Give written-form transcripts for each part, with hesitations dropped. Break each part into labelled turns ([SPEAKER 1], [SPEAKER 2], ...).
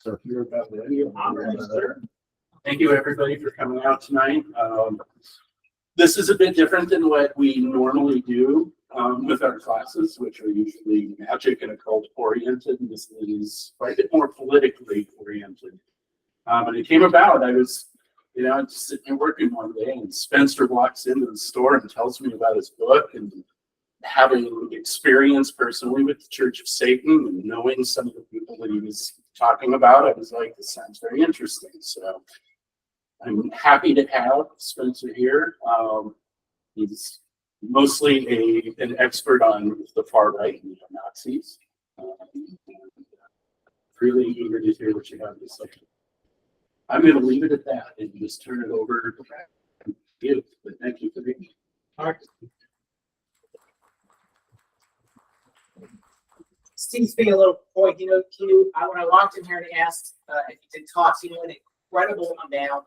[SPEAKER 1] So if you're about ready, thank you everybody for coming out tonight. This is a bit different than what we normally do with our classes, which are usually magic and occult oriented. And this is quite a bit more politically oriented. And it came about, I was, just sitting there working one day, and Spencer walks into the store and tells me about his book, and having experience personally with the Church of Satan and knowing some of the people that he was talking about, I was like, this sounds very interesting. So I'm happy to have Spencer here. He's mostly an expert on the far right and Nazis. Really eager to hear what you have to say. I'm going to leave it at that and just turn it over to you. But thank you for being here. All right.
[SPEAKER 2] Steve's being a little coy, when I walked in here and asked if he did talks, an incredible amount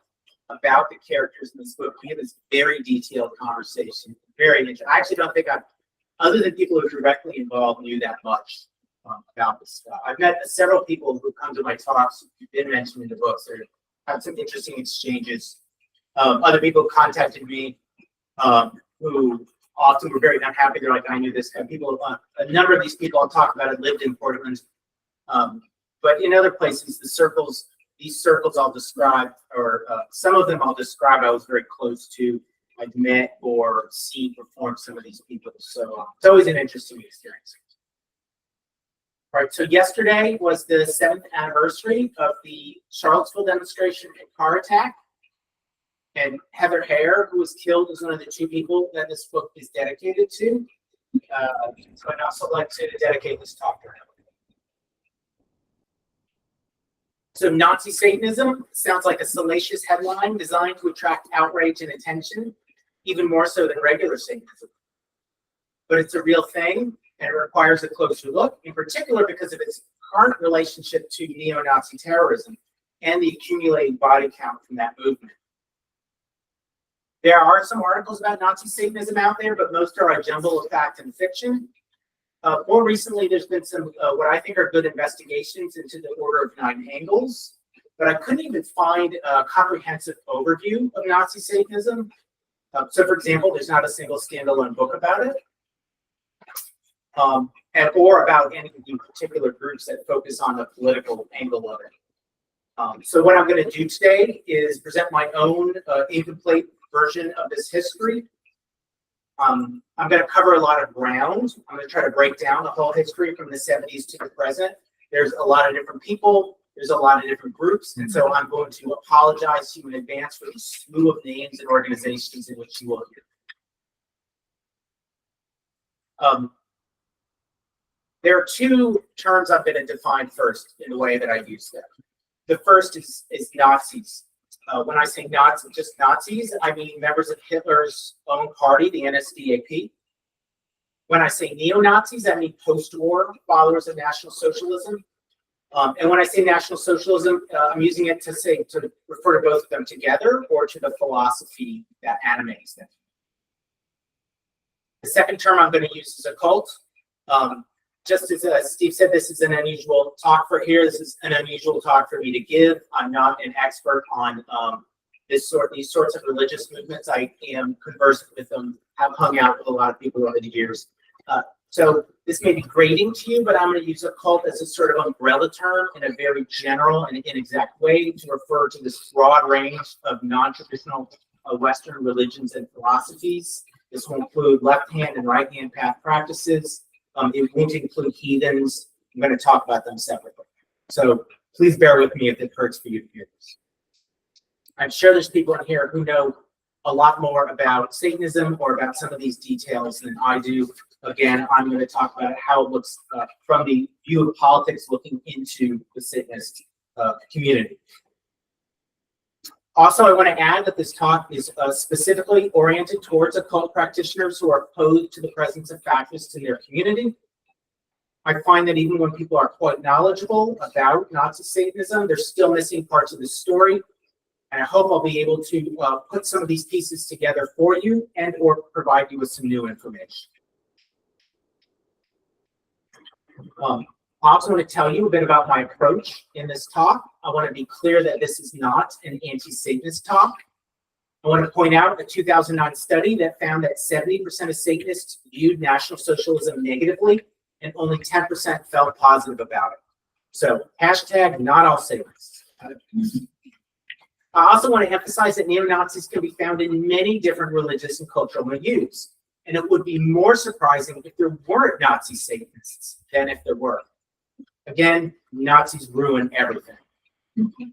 [SPEAKER 2] about the characters in this book. We had this very detailed conversation, very interesting. I actually don't think other than people who are directly involved, knew that much about this stuff. I've met several people who come to my talks who've been mentioned in the books. They've had some interesting exchanges. Other people contacted me who often were very unhappy. They're like, I knew this guy. A number of these people I'll talk about had lived in Portland. But in other places, these circles I'll describe, or some of them I'll describe, I was very close to. I've met or seen perform some of these people. So it's always an interesting experience. All right, so yesterday was the 7th anniversary of the Charlottesville demonstration and car attack. And Heather Hare, who was killed, is one of the 2 people that this book is dedicated to. So I'd also like to dedicate this talk to her. So Nazi-Satanism sounds like a salacious headline designed to attract outrage and attention, even more so than regular Satanism. But it's a real thing, and it requires a closer look, in particular because of its current relationship to neo-Nazi terrorism and the accumulating body count from that movement. There are some articles about Nazi-Satanism out there, but most are a jumble of fact and fiction. More recently, there's been some what I think are good investigations into the Order of Nine Angles, but I couldn't even find a comprehensive overview of Nazi-Satanism. So, for example, there's not a single standalone book about it, or about any particular groups that focus on the political angle of it. So what I'm going to do today is present my own incomplete version of this history. I'm going to cover a lot of ground. I'm going to try to break down the whole history from the 70s to the present. There's a lot of different people. There's a lot of different groups. And so I'm going to apologize to you in advance for the slew of names and organizations in which you will hear. There are 2 terms I'm going to define first in the way that I use them. The first is Nazis. When I say Nazis, just Nazis, I mean members of Hitler's own party, the NSDAP. When I say neo-Nazis, I mean post-war followers of National Socialism. And when I say National Socialism, I'm using it to refer to both of them together or to the philosophy that animates them. The second term I'm going to use is occult. Just as Steve said, this is an unusual talk for here. This is an unusual talk for me to give. I'm not an expert on these sorts of religious movements. I am conversant with them, have hung out with a lot of people over the years. So this may be grating to you, but I'm going to use occult as a sort of umbrella term in a very general and inexact way to refer to this broad range of non-traditional Western religions and philosophies. This will include left-hand and right-hand path practices. It won't include heathens. I'm going to talk about them separately. So please bear with me if it hurts for you to hear this. I'm sure there's people in here who know a lot more about Satanism or about some of these details than I do. Again, I'm going to talk about how it looks from the view of politics looking into the Satanist community. Also, I want to add that this talk is specifically oriented towards occult practitioners who are opposed to the presence of fascists in their community. I find that even when people are quite knowledgeable about Nazi-Satanism, they're still missing parts of the story. And I hope I'll be able to put some of these pieces together for you and or provide you with some new information. I also want to tell you a bit about my approach in this talk. I want to be clear that this is not an anti-Satanist talk. I want to point out a 2009 study that found that 70% of Satanists viewed National Socialism negatively and only 10% felt positive about it. So hashtag not all Satanists. I also want to emphasize that neo-Nazis can be found in many different religious and cultural milieux. And it would be more surprising if there weren't Nazi-Satanists than if there were. Again, Nazis ruin everything. In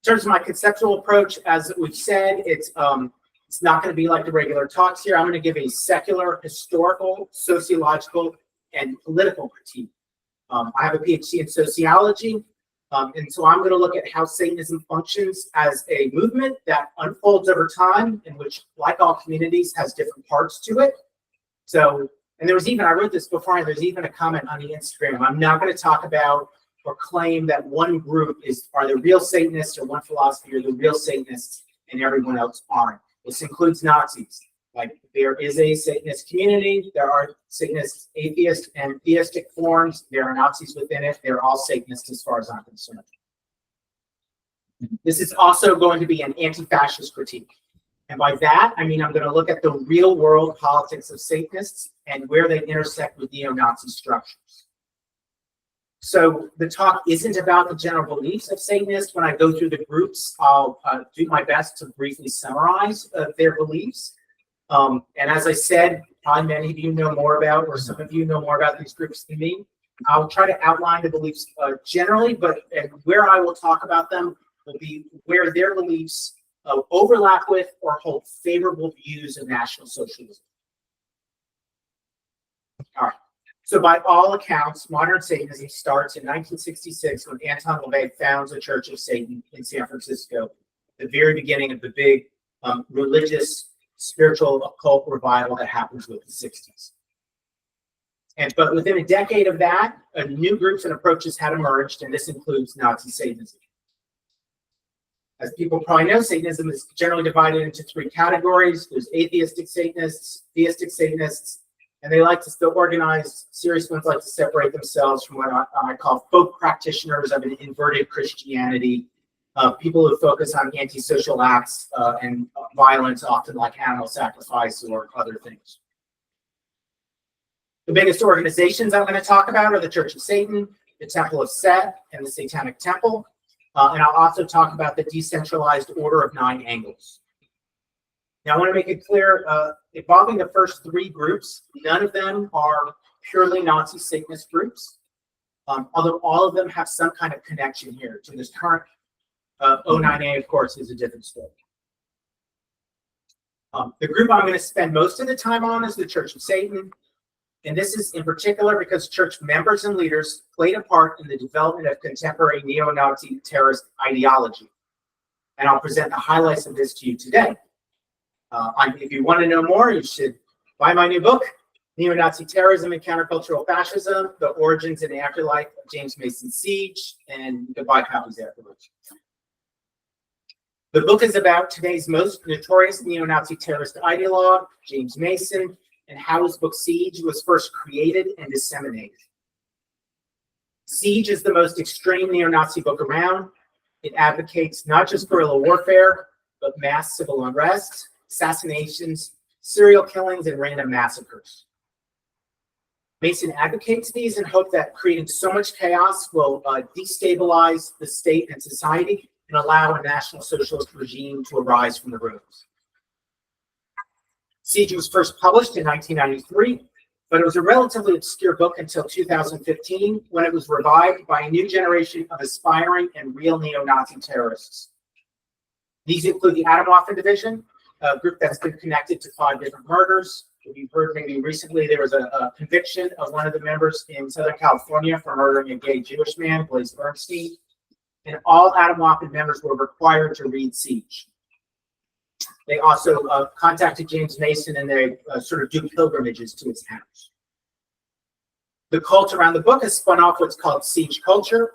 [SPEAKER 2] terms of my conceptual approach, as we've said, it's not going to be like the regular talks here. I'm going to give a secular, historical, sociological, and political critique. I have a PhD in sociology, and so I'm going to look at how Satanism functions as a movement that unfolds over time, in which, like all communities, has different parts to it. So, and there was even, I wrote this before, there's even a comment on the Instagram. I'm not going to talk about or claim that one group are the real Satanists, or one philosophy are the real Satanists and everyone else aren't. This includes Nazis. Like, there is a Satanist community, there are Satanist atheist and theistic forms, there are Nazis within it, they're all Satanists as far as I'm concerned. This is also going to be an anti-fascist critique. And by that, I mean I'm going to look at the real world politics of Satanists and where they intersect with neo-Nazi structures. So the talk isn't about the general beliefs of Satanists. When I go through the groups, I'll do my best to briefly summarize their beliefs. And as I said, probably many of you know more about, or some of you know more about these groups than me. I'll try to outline the beliefs generally, but where I will talk about them will be where their beliefs overlap with or hold favorable views of National Socialism. All right. So by all accounts, modern Satanism starts in 1966 when Anton LaVey founds the Church of Satan in San Francisco, the very beginning of the big religious, spiritual, occult revival that happens with the 60s. But within a decade of that, new groups and approaches had emerged, and this includes Nazi-Satanism. As people probably know, Satanism is generally divided into three categories. There's atheistic Satanists, theistic Satanists, and they like to still organize, serious ones like to separate themselves from what I call folk practitioners of an inverted Christianity, people who focus on antisocial acts and violence, often like animal sacrifice or other things. The biggest organizations I'm going to talk about are the Church of Satan, the Temple of Set, and the Satanic Temple. And I'll also talk about the decentralized Order of Nine Angles. Now, I want to make it clear, involving the first three groups, none of them are purely Nazi-Satanist groups, although all of them have some kind of connection here to this current 09A, of course, is a different story. The group I'm going to spend most of the time on is the Church of Satan. And this is in particular because church members and leaders played a part in the development of contemporary neo-Nazi terrorist ideology. And I'll present the highlights of this to you today. If you want to know more, you should buy my new book, Neo-Nazi Terrorism and Countercultural Fascism, The Origins and Afterlife of James Mason's Siege, and you can buy copies afterwards. The book is about today's most notorious neo-Nazi terrorist ideologue, James Mason, and how his book Siege was first created and disseminated. Siege is the most extreme neo-Nazi book around. It advocates not just guerrilla warfare, but mass civil unrest, assassinations, serial killings, and random massacres. Mason advocates these in hope that creating so much chaos will destabilize the state and society and allow a National Socialist regime to arise from the ruins. Siege was first published in 1993, but it was a relatively obscure book until 2015, when it was revived by a new generation of aspiring and real neo-Nazi terrorists. These include the Atomwaffen Division, a group that's been connected to 5 different murders. If you've heard maybe recently, there was a conviction of one of the members in Southern California for murdering a gay Jewish man, Blaise Bernstein. And all Atomwaffen members were required to read Siege. They also contacted James Mason, and they sort of do pilgrimages to his house. The cult around the book has spun off what's called Siege culture,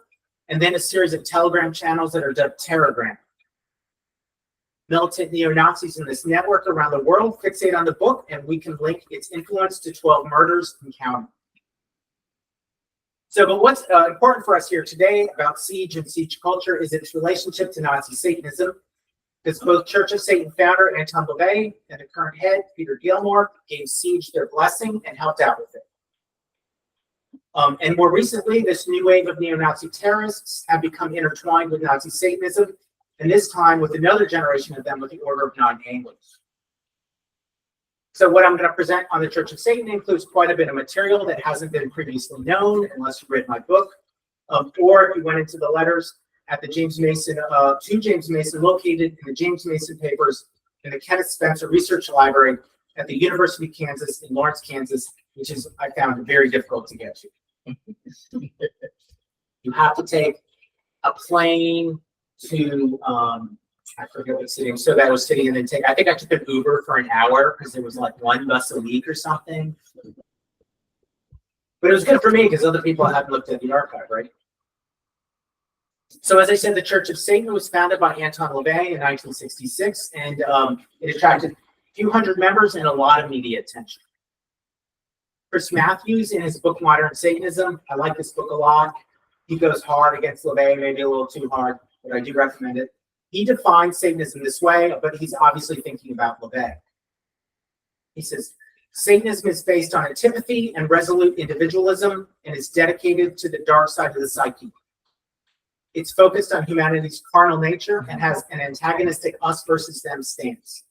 [SPEAKER 2] and then a series of Telegram channels that are dubbed Terrogram. Militant neo-Nazis in this network around the world fixate on the book, and we can link its influence to 12 murders and counting. But what's important for us here today about siege and siege culture is its relationship to Nazi-Satanism, because both Church of Satan founder Anton LaVey and the current head, Peter Gilmore, gave siege their blessing and helped out with it. And more recently, this new wave of neo-Nazi terrorists have become intertwined with Nazi-Satanism, and this time with another generation of them with the Order of Non-Anglers. So what I'm going to present on the Church of Satan includes quite a bit of material that hasn't been previously known, unless you read my book, or if you went into the letters at the James Mason, to James Mason, located in the James Mason papers in the Kenneth Spencer Research Library at the University of Kansas in Lawrence, Kansas, which is, I found, very difficult to get to. You have to take a plane to, I forget what city, so that I was sitting and then I think I took an Uber for an hour because there was like one bus a week or something. But it was good for me because other people hadn't looked at the archive, right? So as I said, the Church of Satan was founded by Anton LaVey in 1966, and it attracted a few hundred members and a lot of media attention. Chris Matthews, in his book Modern Satanism, I like this book a lot. He goes hard against LaVey, maybe a little too hard, but I do recommend it. He defines Satanism this way, but he's obviously thinking about LaVey. He says, Satanism is based on antipathy and resolute individualism and is dedicated to the dark side of the psyche. It's focused on humanity's carnal nature and has an antagonistic us versus them stance.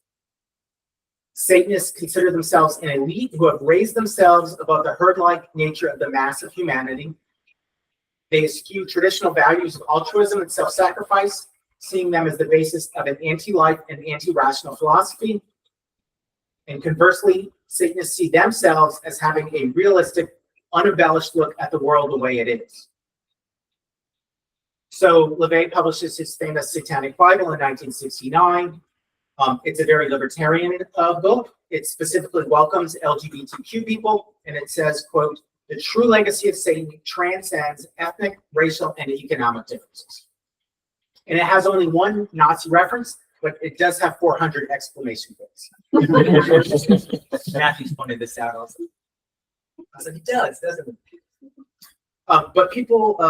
[SPEAKER 2] Satanists consider themselves an elite who have raised themselves above the herd-like nature of the mass of humanity. They eschew traditional values of altruism and self-sacrifice, seeing them as the basis of an anti-life and anti-rational philosophy. And conversely, Satanists see themselves as having a realistic, unembellished look at the world the way it is. So LaVey publishes his famous Satanic Bible in 1969. It's a very libertarian book. It specifically welcomes LGBTQ people, and it says, quote, the true legacy of Satan transcends ethnic, racial, and economic differences. And it has only one Nazi reference, but it does have 400 exclamation points. Matthews pointed this out also. I was like, it does, doesn't it? But people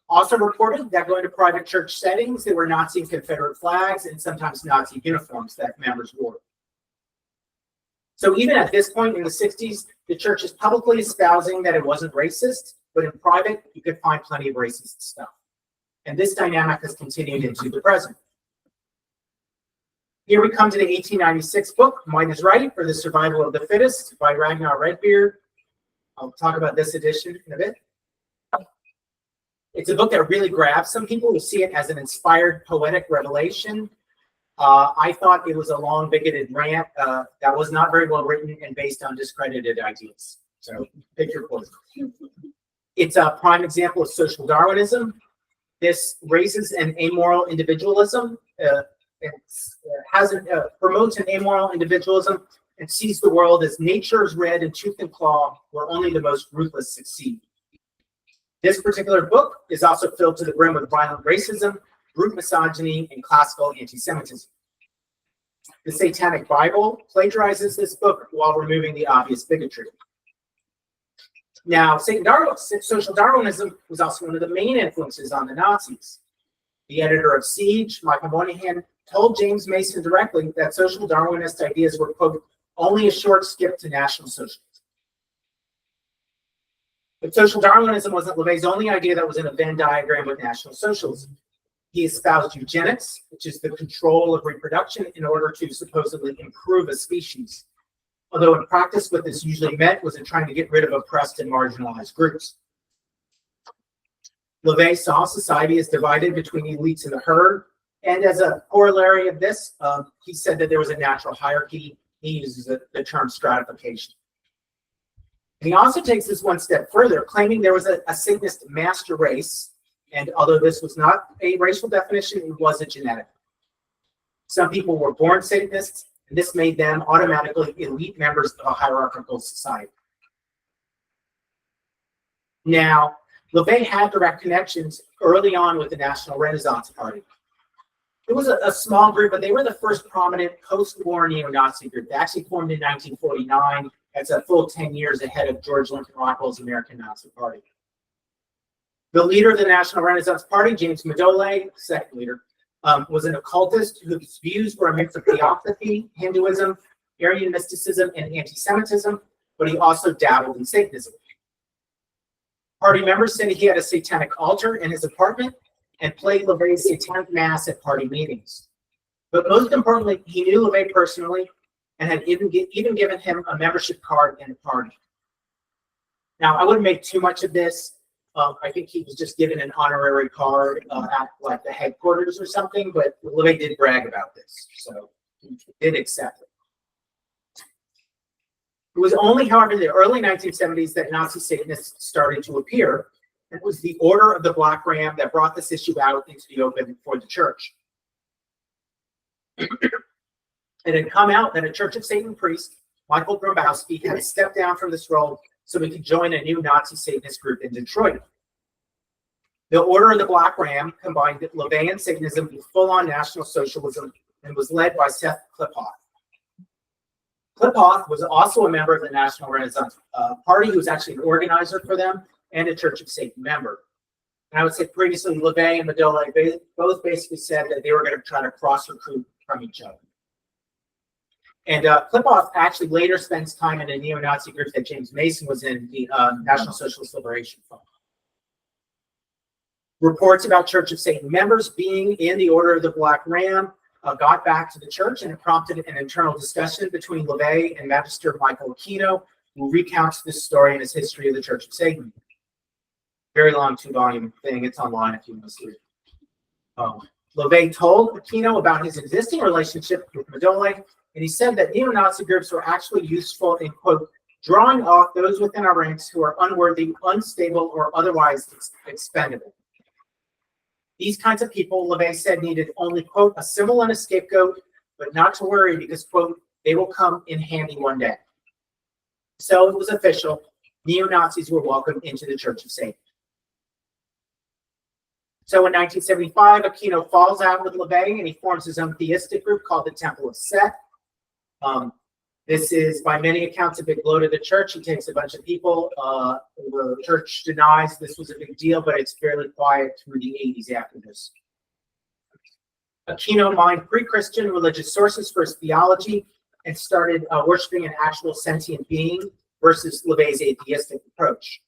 [SPEAKER 2] also reported that going to private church settings, there were Nazi and Confederate flags and sometimes Nazi uniforms that members wore. So even at this point in the 60s, the church is publicly espousing that it wasn't racist, but in private, you could find plenty of racist stuff. And this dynamic has continued into the present. Here we come to the 1896 book, Might is Right, or The Survival of the Fittest by Ragnar Redbeard. I'll talk about this edition in a bit. It's a book that really grabs some people who see it as an inspired poetic revelation. I thought it was a long, bigoted rant that was not very well written and based on discredited ideas. So pick your poison. It's a prime example of social Darwinism. This raises an amoral individualism. Promotes an amoral individualism and sees the world as nature's red and tooth and claw, where only the most ruthless succeed. This particular book is also filled to the brim with violent racism, brute misogyny, and classical anti-Semitism. The Satanic Bible plagiarizes this book while removing the obvious bigotry. Now, social Darwinism was also one of the main influences on the Nazis. The editor of Siege, Michael Moynihan, told James Mason directly that social Darwinist ideas were, quote, only a short skip to National Socialism. But social Darwinism wasn't LaVey's only idea that was in a Venn diagram with National Socialism. He espoused eugenics, which is the control of reproduction in order to supposedly improve a species. Although in practice, what this usually meant was in trying to get rid of oppressed and marginalized groups. LaVey saw society as divided between elites and the herd, and as a corollary of this, he said that there was a natural hierarchy. He uses the term stratification. And he also takes this one step further, claiming there was a Satanist master race, and although this was not a racial definition, it was a genetic. Some people were born Satanists, and this made them automatically elite members of a hierarchical society. Now, LaVey had direct connections early on with the National Renaissance Party. It was a small group, but they were the first prominent post-war neo-Nazi group. They actually formed in 1949. That's a full 10 years ahead of George Lincoln Rockwell's American Nazi Party. The leader of the National Renaissance Party, James Madole, second leader, was an occultist whose views were a mix of theosophy, Hinduism, Aryan mysticism, and anti-Semitism, but he also dabbled in Satanism. Party members said he had a satanic altar in his apartment and played LaVey's satanic mass at party meetings. But most importantly, he knew LaVey personally and had even given him a membership card in the party. Now, I wouldn't make too much of this. I think he was just given an honorary card at like the headquarters or something, but LaVey did brag about this, so he did accept it. It was only, however, in the early 1970s that Nazi-Satanists started to appear. It was the Order of the Black Ram that brought this issue out into the open for the church. It had come out that a Church of Satan priest, Michael Grabowski, had stepped down from this role so he could join a new Nazi-Satanist group in Detroit. The Order of the Black Ram combined LaVey and Satanism with full-on National Socialism and was led by Seth Kliphoff. Kliphoff was also a member of the National Renaissance Party. He was actually an organizer for them and a Church of Satan member. And I would say previously, LaVey and Madole both basically said that they were going to try to cross-recruit from each other. And Kliphoff actually later spends time in a neo-Nazi group that James Mason was in, the National Socialist Liberation Front. Reports about Church of Satan members being in the Order of the Black Ram got back to the church, and it prompted an internal discussion between LaVey and Magister Michael Aquino, who recounts this story in his History of the Church of Satan. Very long 2-volume thing. It's online if you want to see it. LaVey told Aquino about his existing relationship with Madole, and he said that neo-Nazi groups were actually useful in, quote, drawing off those within our ranks who are unworthy, unstable, or otherwise expendable. These kinds of people, LaVey said, needed only, quote, a symbol and a scapegoat, but not to worry because, quote, they will come in handy one day. So it was official. Neo-Nazis were welcomed into the Church of Satan. So in 1975, Aquino falls out with LaVey and he forms his own theistic group called the Temple of Set. This is, by many accounts, a big blow to the church. He takes a bunch of people. The church denies this was a big deal, but it's fairly quiet through the 80s after this. Aquino mined pre-Christian religious sources for his theology and started worshiping an actual sentient being versus LaVey's atheistic approach.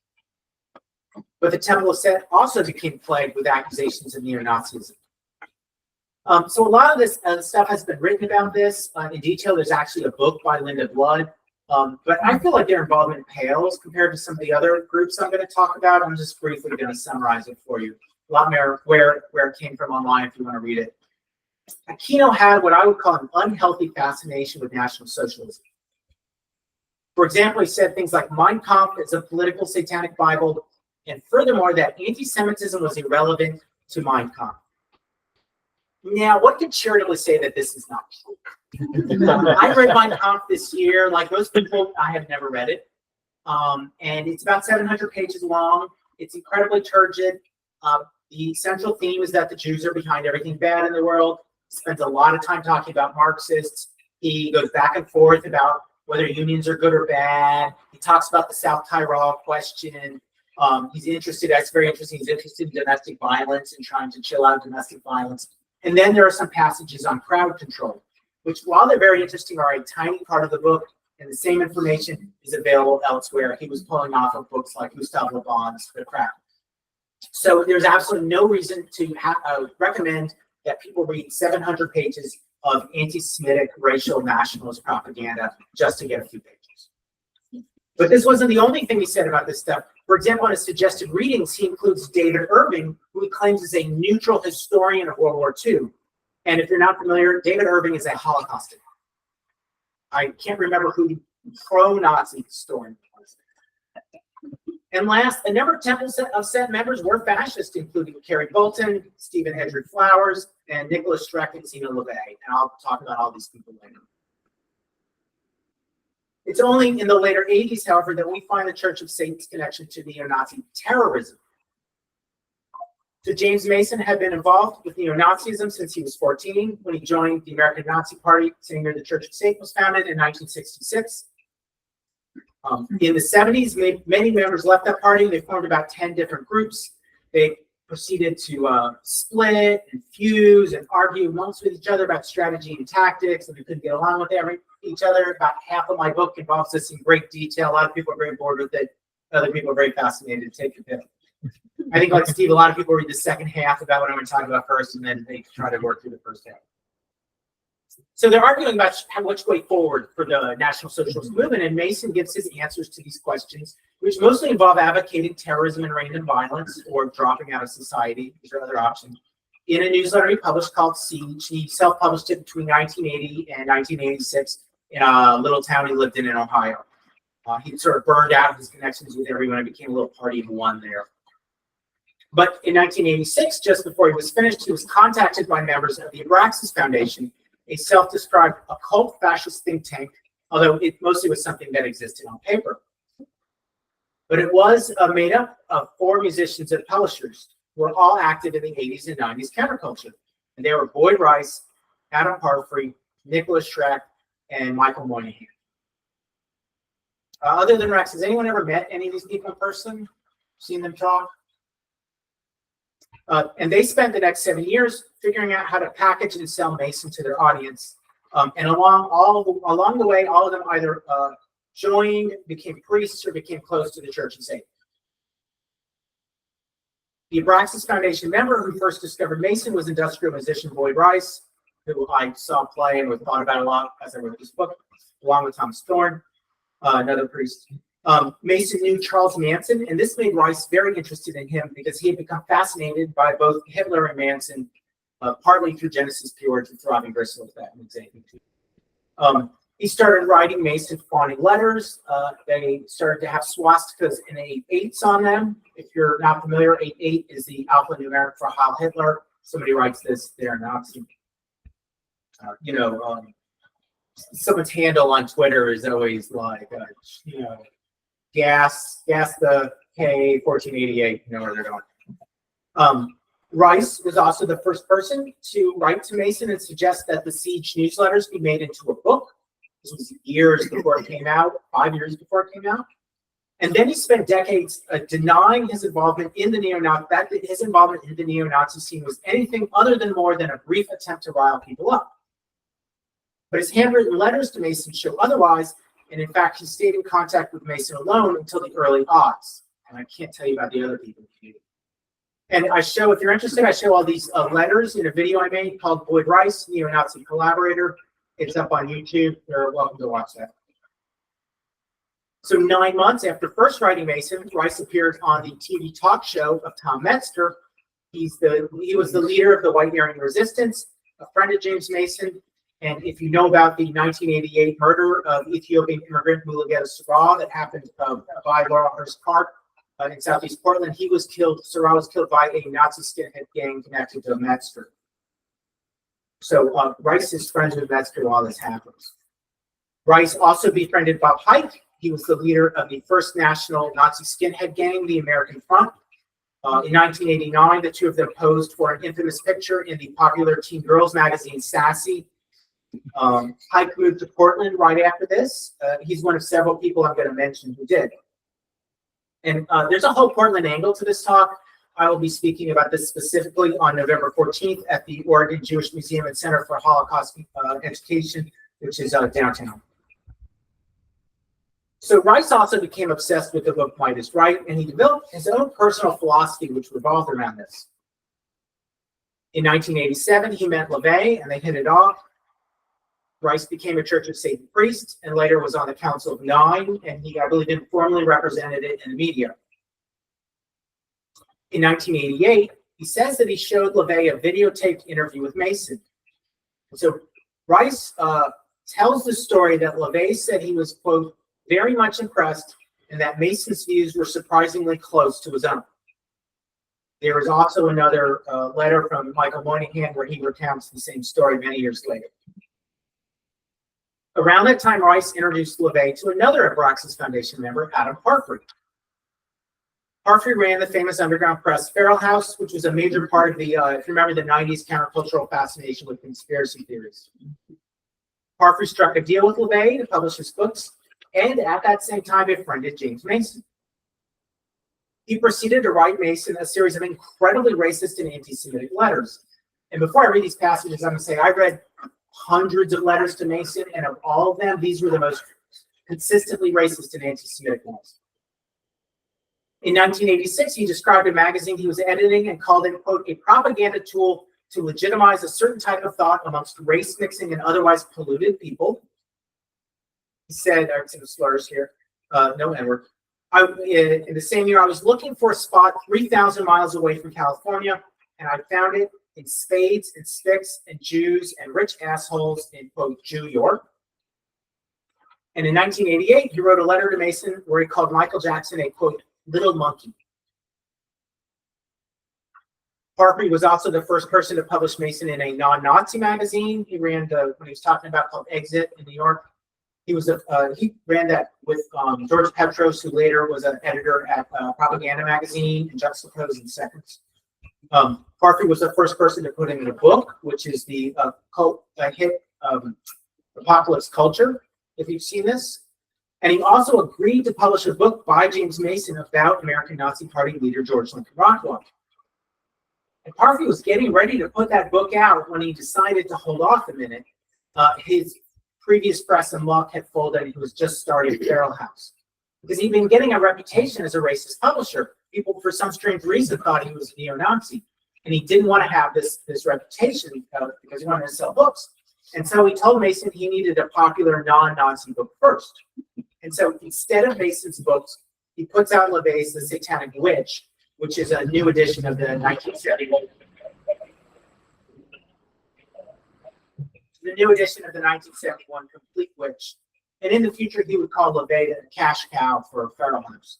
[SPEAKER 2] But the Temple of Set also became plagued with accusations of neo-Nazism. So a lot of this stuff has been written about this in detail. There's actually a book by Linda Blood, but I feel like their involvement pales compared to some of the other groups I'm going to talk about. I'm just briefly going to summarize it for you. A lot more where it came from online if you want to read it. Aquino had what I would call an unhealthy fascination with National Socialism. For example, he said things like Mein Kampf is a political satanic Bible, and furthermore, that anti-Semitism was irrelevant to Mein Kampf. Now, what can charitably say that this is not true? I read Mein Kampf this year. Like most people, I have never read it. And it's about 700 pages long. It's incredibly turgid. The central theme is that the Jews are behind everything bad in the world. He spends a lot of time talking about Marxists. He goes back and forth about whether unions are good or bad. He talks about the South Tyrol question. He's interested, that's very interesting, he's interested in domestic violence and trying to chill out domestic violence. And then there are some passages on crowd control, which, while they're very interesting, are a tiny part of the book, and the same information is available elsewhere. He was pulling off of books like Gustav Le Bon's The Crowd. So there's absolutely no reason to recommend that people read 700 pages of anti-Semitic racial nationalist propaganda just to get a few pages. But this wasn't the only thing he said about this stuff. For example, in his suggested readings, he includes David Irving, who he claims is a neutral historian of World War II. And if you're not familiar, David Irving is a Holocaust. I can't remember who the pro-Nazi historian was. And last, a number of Temple of Set members were fascist, including Kerry Bolton, Stephen Edgered Flowers, and Nicholas Streck and Zena LaVey. And I'll talk about all these people later. It's only in the later 80s, however, that we find the Church of Satan's connection to neo-Nazi terrorism. So James Mason had been involved with neo-Nazism since he was 14 when he joined the American Nazi Party, same year the Church of Satan was founded in 1966. In the 70s, many members left that party. They formed about 10 different groups. They proceeded to split and fuse and argue amongst with each other about strategy and tactics, and they couldn't get along with each other. About half of my book involves this in great detail. A lot of people are very bored with it. Other people are very fascinated. Take your pick. I think, like Steve, a lot of people read the second half about what I'm going to talk about first, and then they try to work through the first half. So they're arguing about which way forward for the National Socialist movement, and Mason gives his answers to these questions, which mostly involve advocating terrorism and random violence or dropping out of society. These are other options. In a newsletter he published called Siege, he self-published it between 1980 and 1986 in a little town he lived in Ohio. He sort of burned out his connections with everyone and became a little party of one there. But in 1986, just before he was finished, he was contacted by members of the Abraxas Foundation, a self-described occult fascist think tank, although it mostly was something that existed on paper. But it was made up of 4 musicians and publishers who were all active in the 80s and 90s counterculture. And they were Boyd Rice, Adam Parfrey, Nicholas Schreck, and Michael Moynihan. Other than Rex, has anyone ever met any of these people in person? Seen them talk? And they spent the next 7 years figuring out how to package and sell Mason to their audience. And along the way, all of them either joined, became priests, or became close to the Church of Satan. The Abraxas Foundation member who first discovered Mason was industrial musician Boyd Rice, who I saw play and thought about a lot as I wrote this book, along with Thomas Thorne, another priest. Mason knew Charles Manson, and this made Rice very interested in him because he had become fascinated by both Hitler and Manson, partly through Genesis Pure to Throbbing Gristle, if that means anything to you. He started writing Mason fawning letters. They started to have swastikas and 8/8s on them. If you're not familiar, 8/8 is the alphanumeric for Heil Hitler. Somebody writes this, they're Nazi. Someone's handle on Twitter is always like, gas the K 1488, you know where they're going. Rice was also the first person to write to Mason and suggest that the Siege newsletters be made into a book. This was years before it came out, 5 years before it came out. And then he spent decades denying his involvement in the neo-Nazi, that his involvement in the neo-Nazi scene was anything other than more than a brief attempt to rile people up. But his handwritten letters to Mason show otherwise, and in fact, he stayed in contact with Mason alone until the early aughts. And I can't tell you about the other people. And I show, if you're interested, I show all these letters in a video I made called Boyd Rice, Neo-Nazi Collaborator. It's up on YouTube. You're welcome to watch that. So 9 months after first writing Mason, Rice appeared on the TV talk show of Tom Metzger. He was the leader of the White Aryan Resistance, a friend of James Mason. And if you know about the 1988 murder of Ethiopian immigrant Mulugeta Sarah that happened by Laura Hearst Park in Southeast Portland, Sarah was killed by a Nazi skinhead gang connected to Metzger. So Rice is friends with Metzger while this happens. Rice also befriended Bob Hike. He was the leader of the first national Nazi skinhead gang, the American Front. In 1989, the two of them posed for an infamous picture in the popular teen girls magazine Sassy. Hike moved to Portland right after this. He's one of several people I'm going to mention who did. And there's a whole Portland angle to this talk. I will be speaking about this specifically on November 14th at the Oregon Jewish Museum and Center for Holocaust Education, which is downtown. So Rice also became obsessed with the book Might is Right, and he developed his own personal philosophy which revolved around this. In 1987, he met LaVey, and they hit it off. Rice became a Church of Satan priest and later was on the Council of Nine, and he, I believe, informally represented it in the media. In 1988, he says that he showed LaVey a videotaped interview with Mason. So Rice tells the story that LaVey said he was, quote, very much impressed and that Mason's views were surprisingly close to his own. There is also another letter from Michael Moynihan where he recounts the same story many years later. Around that time, Rice introduced LaVey to another Abraxas Foundation member, Adam Parfrey. Parfrey ran the famous underground press Feral House, which was a major part of the, if you remember, the 90s countercultural fascination with conspiracy theories. Parfrey struck a deal with LaVey to publish his books, and at that same time befriended James Mason. he proceeded to write Mason a series of incredibly racist and anti-Semitic letters. And before I read these passages, I'm going to say I read hundreds of letters to Mason, and of all of them, these were the most consistently racist and anti-Semitic ones. In 1986, he described a magazine he was editing and called it, quote, a propaganda tool to legitimize a certain type of thought amongst race-mixing and otherwise polluted people. He said, I have some slurs here, no Edward. In the same year, I was looking for a spot 3,000 miles away from California, and I found it in spades and sticks and Jews and rich assholes in, quote, Jew York. And in 1988, he wrote a letter to Mason where he called Michael Jackson a, quote, little monkey. Parfrey was also the first person to publish Mason in a non-Nazi magazine. He ran when he was talking about called Exit in New York. He ran that with George Petros, who later was an editor at Propaganda magazine and Juxtapose in Seconds. Parfrey was the first person to put in a book, which is the hit Apocalypse Culture, if you've seen this. And he also agreed to publish a book by James Mason about American Nazi Party leader George Lincoln Rockwell. And Parfrey was getting ready to put that book out when he decided to hold off a minute. His previous press and luck had folded, and he was just starting Feral House. Because he'd been getting a reputation as a racist publisher. People, for some strange reason, thought he was a neo-Nazi. And he didn't want to have this reputation because he wanted to sell books. And so he told Mason he needed a popular non-Nazi book first. And so instead of Mason's books, he puts out LaVey's The Satanic Witch, which is a new edition of the 1971. The new edition of the 1971 Complete Witch. And in the future, he would call LaVey a cash cow for Feral House.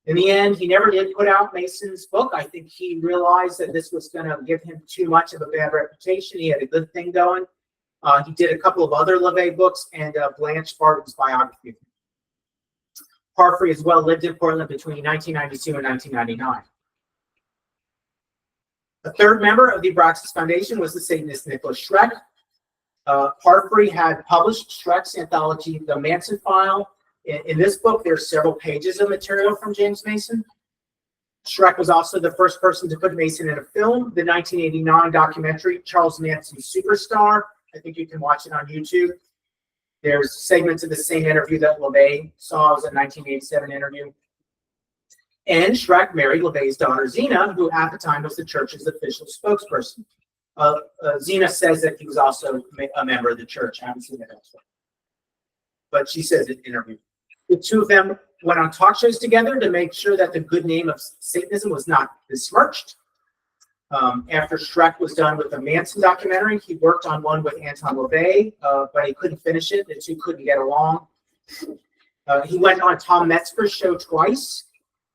[SPEAKER 2] In the end, he never did put out Mason's book. I think he realized that this was going to give him too much of a bad reputation. He had a good thing going. He did a couple of other LaVey books and Blanche Barton's biography. Parfrey as well lived in Portland between 1992 and 1999. A third member of the Abraxas Foundation was the Satanist Nicholas Schreck. Parfrey had published Schreck's anthology, The Manson File. In this book, there's several pages of material from James Mason. Schreck was also the first person to put Mason in a film, the 1989 documentary, Charles Manson Superstar. I think you can watch it on YouTube. There's segments of the same interview that LaVey saw. It was a 1987 interview. And Schreck married LaVey's daughter, Zena, who at the time was the church's official spokesperson. Zena says that he was also a member of the church. I haven't seen that elsewhere. But she says in an interview. The two of them went on talk shows together to make sure that the good name of Satanism was not besmirched. After Schreck was done with the Manson documentary, he worked on one with Anton LaVey, but he couldn't finish it. The two couldn't get along. He went on Tom Metzger's show twice.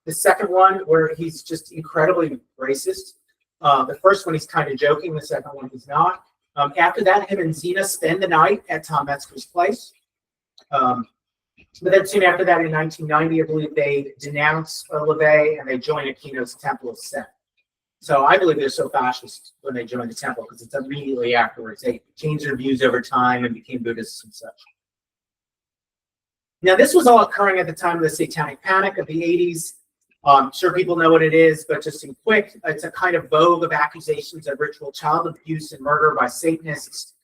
[SPEAKER 2] The second one, where he's just incredibly racist. The first one, he's kind of joking. The second one, he's not. After that, him and Zena spend the night at Tom Metzger's place. But then soon after that, in 1990, I believe they denounce LaVey and they join Aquino's Temple of Set. So I believe they're so fascist when they joined the temple because it's immediately afterwards. They changed their views over time and became Buddhists and such. Now, this was all occurring at the time of the Satanic Panic of the 80s. I'm sure people know what it is, but just in quick, it's a kind of vogue of accusations of ritual child abuse and murder by Satanists.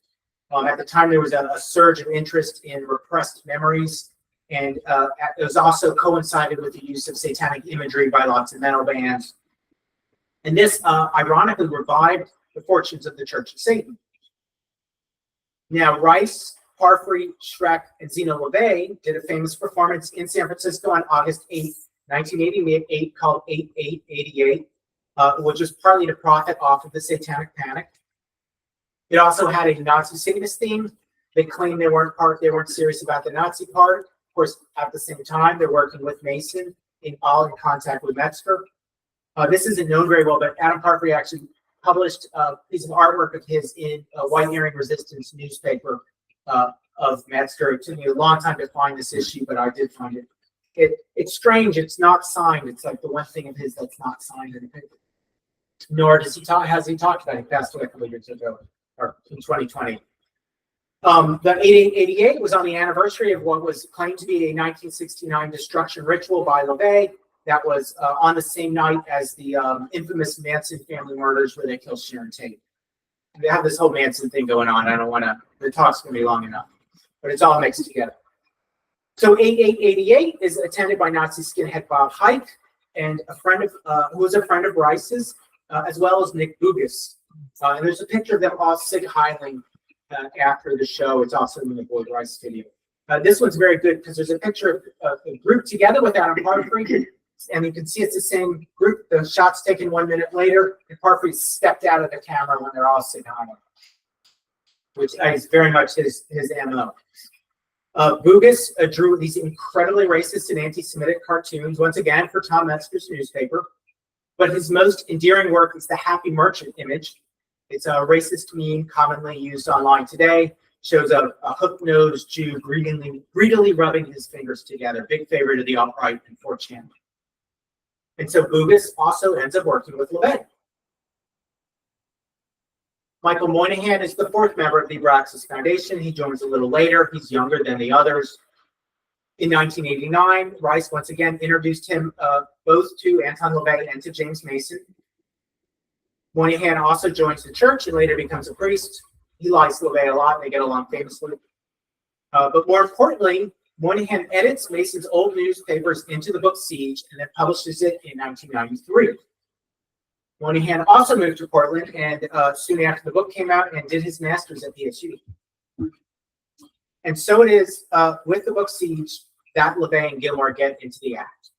[SPEAKER 2] At the time, there was a surge of interest in repressed memories, and it was also coincided with the use of satanic imagery by lots of metal bands. And this, ironically, revived the fortunes of the Church of Satan. Now, Rice, Parfrey, Schreck, and Zena LaVey did a famous performance in San Francisco on August 8, 1988, called 8888, which was partly to profit off of the Satanic Panic. It also had a Nazi-Satanist theme. They claimed they weren't serious about the Nazi part. Of course, at the same time, they're working with Mason, all in contact with Metzger. This isn't known very well, but Adam Parfrey actually published a piece of artwork of his in a White Herring Resistance newspaper of Metzger. It took me a long time to find this issue, but I did find it. It's strange. It's not signed. It's like the one thing of his that's not signed in the paper. Nor has he talked about it. He passed away a couple of years ago, or in 2020. The 8888 was on the anniversary of what was claimed to be a 1969 destruction ritual by LaVey that was on the same night as the infamous Manson family murders where they killed Sharon Tate. They have this whole Manson thing going on. I don't want to, the talk's going to be long enough, but it's all mixed together. So 8888 is attended by Nazi skinhead Bob Hike and a friend of, who was a friend of Rice's, as well as Nick Bugas. And there's a picture of them all sig-heiling after the show. It's also in the Boyd Rice video. This one's very good because there's a picture of a group together with Adam Parfrey, and you can see it's the same group. The shot's taken 1 minute later, and Parfrey stepped out of the camera when they're all sig-heiling, which is very much his MO. Bugas drew these incredibly racist and anti-Semitic cartoons, once again for Tom Metzger's newspaper. But his most endearing work is the Happy Merchant image. It's a racist meme commonly used online today. Shows a hook-nosed Jew greedily rubbing his fingers together. Big favorite of the alt-right and 4chan. And so Bugas also ends up working with LeVay. Michael Moynihan is the fourth member of the Abraxas Foundation. He joins a little later. He's younger than the others. In 1989, Rice once again introduced him both to Anton LaVey and to James Mason. Moynihan also joins the church and later becomes a priest. He likes LaVey a lot, and they get along famously. But more importantly, Moynihan edits Mason's old newspapers into the book Siege and then publishes it in 1993. Moynihan also moved to Portland and soon after the book came out and did his master's at PSU. And so it is with the book Siege that LaVey and Gilmore get into the act.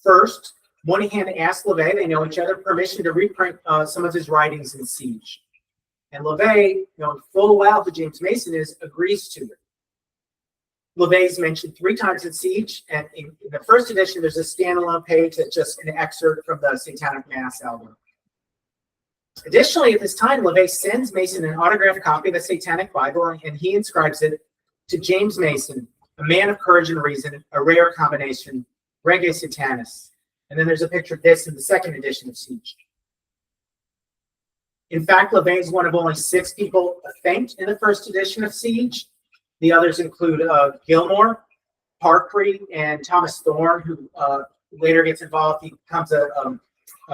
[SPEAKER 2] First, Moynihan asked LaVey, they know each other, permission to reprint some of his writings in Siege. And LaVey, knowing full well who James Mason is, agrees to it. LaVey's mentioned 3 times in Siege, and in the first edition, there's a standalone page that's just an excerpt from the Satanic Mass album. Additionally, at this time, LaVey sends Mason an autographed copy of the Satanic Bible, and he inscribes it to James Mason, a man of courage and reason, a rare combination, reggae Satanist. And then there's a picture of this in the second edition of Siege. In fact, LaVey is one of only 6 people thanked in the first edition of Siege. The others include Gilmore, Parkry, and Thomas Thorne, who later gets involved. He becomes a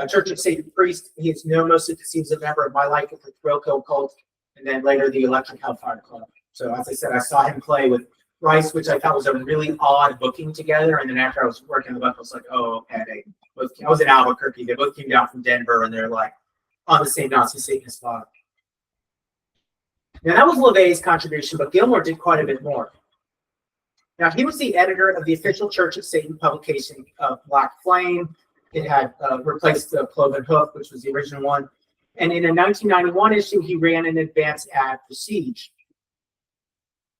[SPEAKER 2] Church of Satan priest. He is known mostly because he was a member of My Life with the Thrill Kill Cult, and then later the Electric Hellfire Club. So as I said, I saw him play with Rice, which I thought was a really odd booking together. And then after I was working on the book, I was like, oh, okay. I was in Albuquerque. They both came down from Denver, and they're like on the same Nazi-Satanist log. Now, that was LaVey's contribution, but Gilmore did quite a bit more. Now, he was the editor of the official Church of Satan publication, Black Flame. It had replaced the Cloven Hoof, which was the original one. And in a 1991 issue, he ran an advance ad for Siege.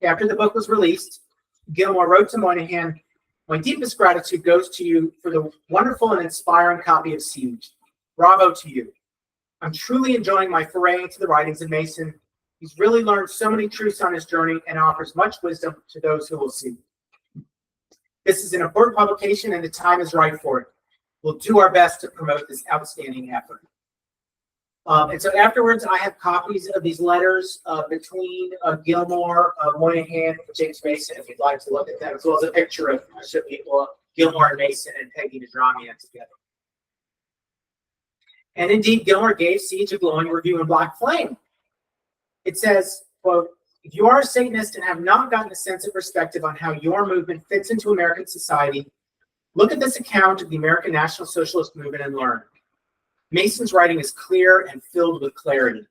[SPEAKER 2] After the book was released, Gilmore wrote to Moynihan, "My deepest gratitude goes to you for the wonderful and inspiring copy of Siege. Bravo to you. I'm truly enjoying my foray into the writings of Mason. He's really learned so many truths on his journey and offers much wisdom to those who will see. This is an important publication and the time is right for it. We'll do our best to promote this outstanding effort." And so afterwards, I have copies of these letters between Gilmore, Moynihan, and James Mason, if you'd like to look at that, as well as a picture of Gilmore and Mason and Peggy Nadramian together. And indeed, Gilmore gave Siege a glowing review in Black Flame. It says, quote, "If you are a Satanist and have not gotten a sense of perspective on how your movement fits into American society, look at this account of the American National Socialist movement and learn. Mason's writing is clear and filled with clarity."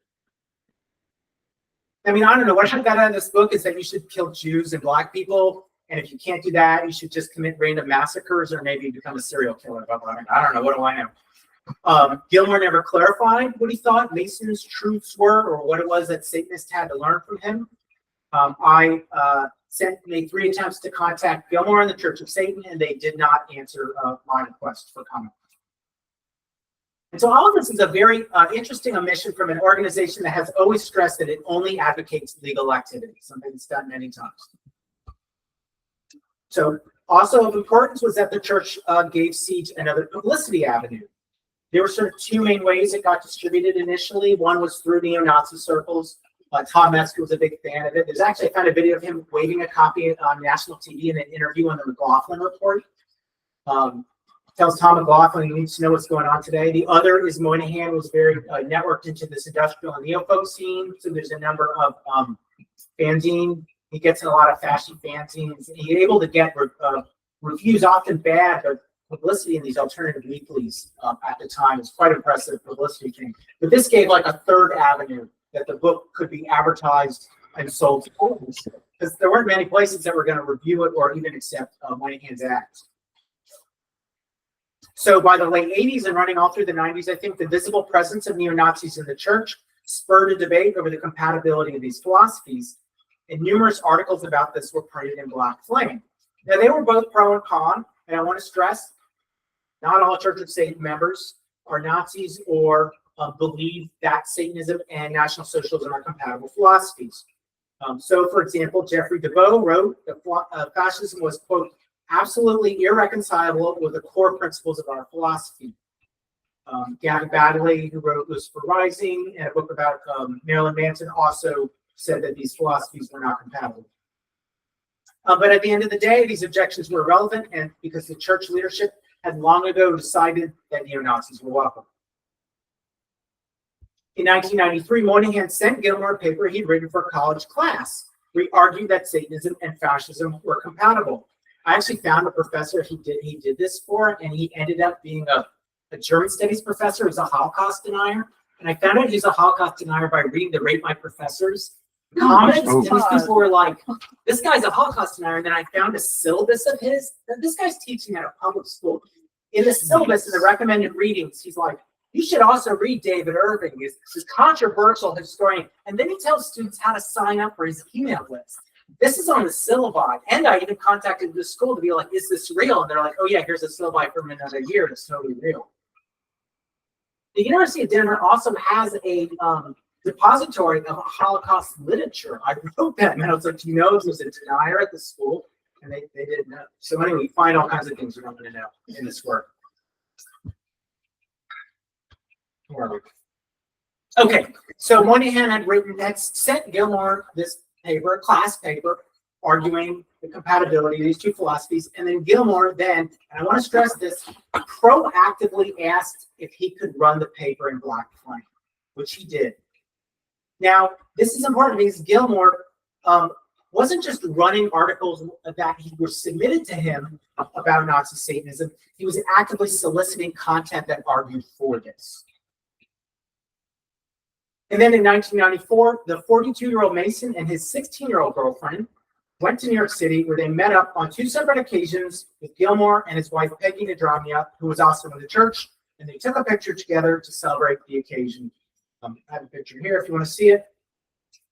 [SPEAKER 2] I mean, I don't know. What I got out of this book is that you should kill Jews and Black people. And if you can't do that, you should just commit random massacres or maybe become a serial killer. But I don't know. What do I know? Gilmore never clarified what he thought Mason's truths were or what it was that Satanists had to learn from him. I made 3 attempts to contact Gilmore and the Church of Satan, and they did not answer my request for comment. And so all of this is a very interesting omission from an organization that has always stressed that it only advocates legal activity, something that's done many times. So also of importance was that the church gave Siege another publicity avenue. There were sort of 2 main ways it got distributed initially. One was through neo-Nazi circles. Tom Metzger was a big fan of it. There's actually, I found a video of him waving a copy on national TV in an interview on the McLaughlin Report. Tells Tom McLaughlin he needs to know what's going on today. The other is Moynihan was very networked into this industrial and neo-folk scene. So there's a number of fanzine. He gets in a lot of fashion fanzines. He's able to get reviews, often bad, but publicity in these alternative weeklies at the time. It's quite impressive publicity thing. But this gave like a third avenue that the book could be advertised and sold to audience, because there weren't many places that were going to review it or even accept Moynihan's act. So by the late 80s and running all through the 90s, I think the visible presence of neo-Nazis in the church spurred a debate over the compatibility of these philosophies, and numerous articles about this were printed in Black Flame. Now, they were both pro and con, and I want to stress, not all Church of Satan members are Nazis or believe that Satanism and National Socialism are compatible philosophies. So, for example, Jeffrey DeVoe wrote that fascism was, quote, absolutely irreconcilable with the core principles of our philosophy. Gavin Baddeley, who wrote Lucifer Rising and a book about Marilyn Manson, also said that these philosophies were not compatible. But at the end of the day, these objections were irrelevant, and because the church leadership had long ago decided that neo-Nazis were welcome. In 1993, Moynihan sent Gilmore a paper he'd written for a college class, where he argued that Satanism and fascism were compatible. I actually found a professor he did this for, and he ended up being a German studies professor who's a Holocaust denier. And I found out he's a Holocaust denier by reading the Rate My Professors comments. And these people were like, this guy's a Holocaust denier. And then I found a syllabus of his. This guy's teaching at a public school. In the syllabus, in the recommended readings, he's like, you should also read David Irving. He's this controversial historian. And then he tells students how to sign up for his email list. This is on the syllabi. And I even contacted the school to be like, is this real? And they're like, oh yeah, here's a syllabi from another year. It's totally real. The University of Denver also has a depository of Holocaust literature. I wrote that, and I was like, do you know if there's a denier at the school? And they didn't know. So anyway, we find all kinds of things we don't want to know in this work. Okay, so Moynihan had sent Gilmore this paper, a class paper, arguing the compatibility of these two philosophies. And then Gilmore then, and I want to stress this, proactively asked if he could run the paper in Black Flame, which he did. Now, this is important because Gilmore wasn't just running articles that were submitted to him about Nazi Satanism. He was actively soliciting content that argued for this. And then in 1994, the 42-year-old Mason and his 16-year-old girlfriend went to New York City, where they met up on two separate occasions with Gilmore and his wife, Peggy Nadramia, who was also in the church, and they took a picture together to celebrate the occasion. I have a picture here if you want to see it.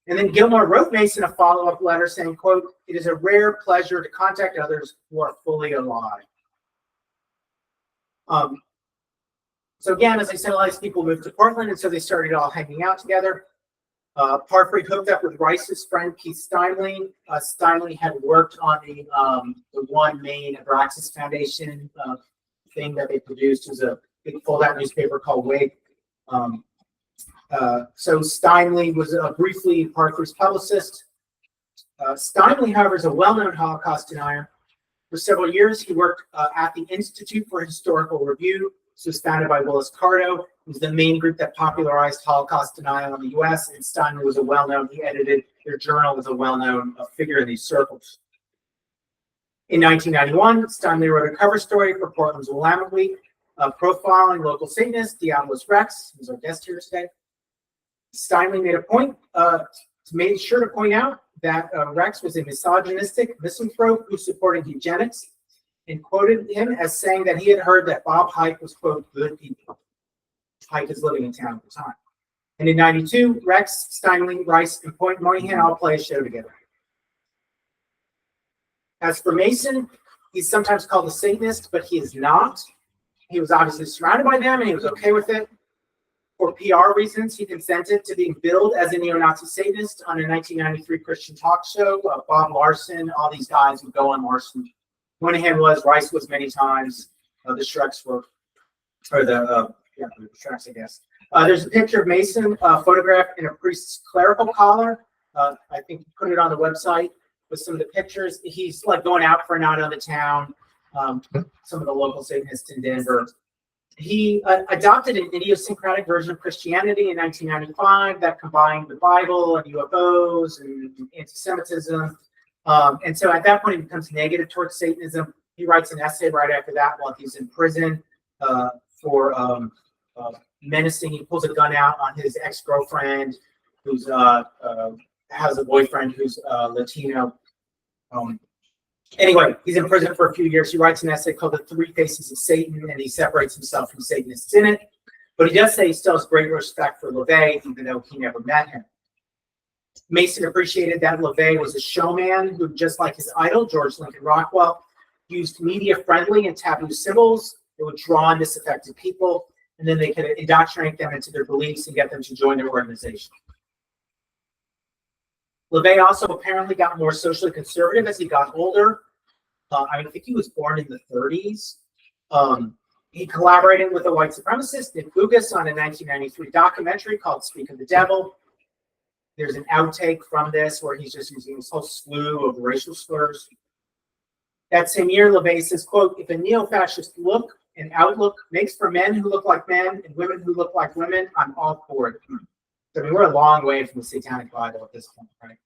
[SPEAKER 2] And then Gilmore wrote Mason a follow-up letter saying, quote, it is a rare pleasure to contact others who are fully alive. So again, as I said, a lot of these people moved to Portland, and so they started all hanging out together. Parfrey hooked up with Rice's friend Keith Steinle. Steinle had worked on the one main Abraxas Foundation thing that they produced. It was a big fold-out newspaper called Wake. So Steinle was briefly Parfrey's publicist. Steinle, however, is a well-known Holocaust denier. For several years, he worked at the Institute for Historical Review. This was founded by Willis Carto, who's the main group that popularized Holocaust denial in the U.S. And Steinle was a well-known, he edited their journal, was a well-known figure in these circles. In 1991, Steinle wrote a cover story for Portland's Willamette Week, profiling local Satanist Diabolus Rex, who's our guest here today. Steinle made a point, made sure to point out that Rex was a misogynistic misanthrope who supported eugenics, and quoted him as saying that he had heard that Bob Hike was, quote, good people. Hike is living in town at the time. And in 92, Rex, Steinle, Rice, and Moynihan all play a show together. As for Mason, he's sometimes called a Satanist, but he is not. He was obviously surrounded by them, and he was okay with it. For PR reasons, he consented to being billed as a neo-Nazi Satanist on a 1993 Christian talk show. Bob Larson, all these guys would go on Larson. Moynihan was, Rice was many times. The Shreks were, or the Shreks, I guess. There's a picture of Mason photographed in a priest's clerical collar. I think he put it on the website with some of the pictures. He's like going out for a night on the town. some of the local Satanists in Denver. He adopted an idiosyncratic version of Christianity in 1995 that combined the Bible and UFOs and anti-Semitism. And so at that point, he becomes negative towards Satanism. He writes an essay right after that while he's in prison for menacing. He pulls a gun out on his ex-girlfriend, who's has a boyfriend who's Latino. Anyway, he's in prison for a few years. He writes an essay called The Three Faces of Satan, and he separates himself from Satanists in it. But he does say he still has great respect for LaVey, even though he never met him. Mason appreciated that LaVey was a showman who, just like his idol, George Lincoln Rockwell, used media-friendly and taboo symbols that would draw on disaffected people, and then they could indoctrinate them into their beliefs and get them to join their organization. LaVey also apparently got more socially conservative as he got older. I think he was born in the 30s. He collaborated with a white supremacist, Nick Bugas, on a 1993 documentary called Speak of the Devil. There's an outtake from this where he's just using this whole slew of racial slurs. That same year, LaVey says, quote, "If a neo-fascist look and outlook makes for men who look like men and women who look like women, I'm all for it." So, I mean, we're a long way from the Satanic Bible at this point, right?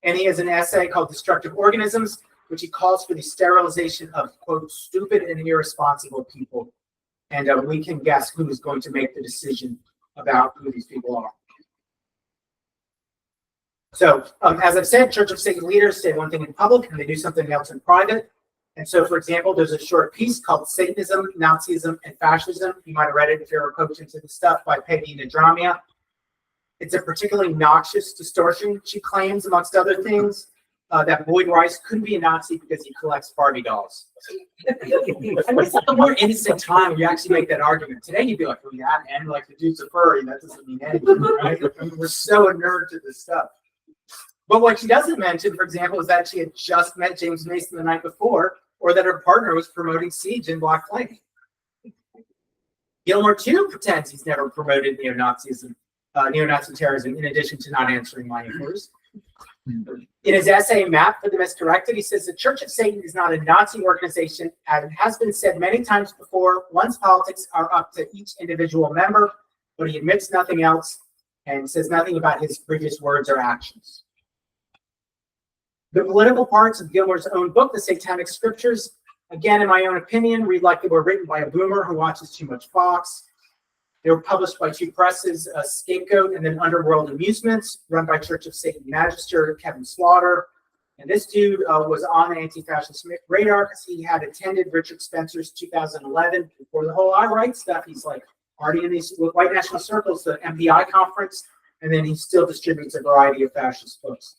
[SPEAKER 2] And he has an essay called Destructive Organisms, which he calls for the sterilization of, quote, "stupid and irresponsible people." And we can guess who is going to make the decision about who these people are. So, as I've said, Church of Satan leaders say one thing in public and they do something else in private. And so, for example, there's a short piece called Satanism, Nazism, and Fascism. You might have read it if you're poked into the stuff, by Peggy Nadramia. It's a particularly noxious distortion. She claims, amongst other things, that Boyd Rice couldn't be a Nazi because he collects Barbie dolls. It's like a more innocent time when you actually make that argument. Today you'd be like, "Oh yeah, and like the dude's a furry, that doesn't mean anything," right? I mean, we're so inured to this stuff. But what she doesn't mention, for example, is that she had just met James Mason the night before, or that her partner was promoting Siege in Black Flame. Gilmore too pretends he's never promoted neo-Nazism. Neo-Nazi terrorism, in addition to not answering my inquiries. In his essay, Map for the Misdirected, he says the Church of Satan is not a Nazi organization, as it has been said many times before. One's politics are up to each individual member, but he admits nothing else and says nothing about his previous words or actions. The political parts of Gilmore's own book, The Satanic Scriptures, again, in my own opinion, read like they were written by a boomer who watches too much Fox. They were published by two presses, Scapegoat and then Underworld Amusements, run by Church of Satan Magister Kevin Slaughter. And this dude was on the anti-fascist radar because he had attended Richard Spencer's 2011, before the whole I Write stuff. He's like already in these white national circles, the MPI conference, and then he still distributes a variety of fascist books.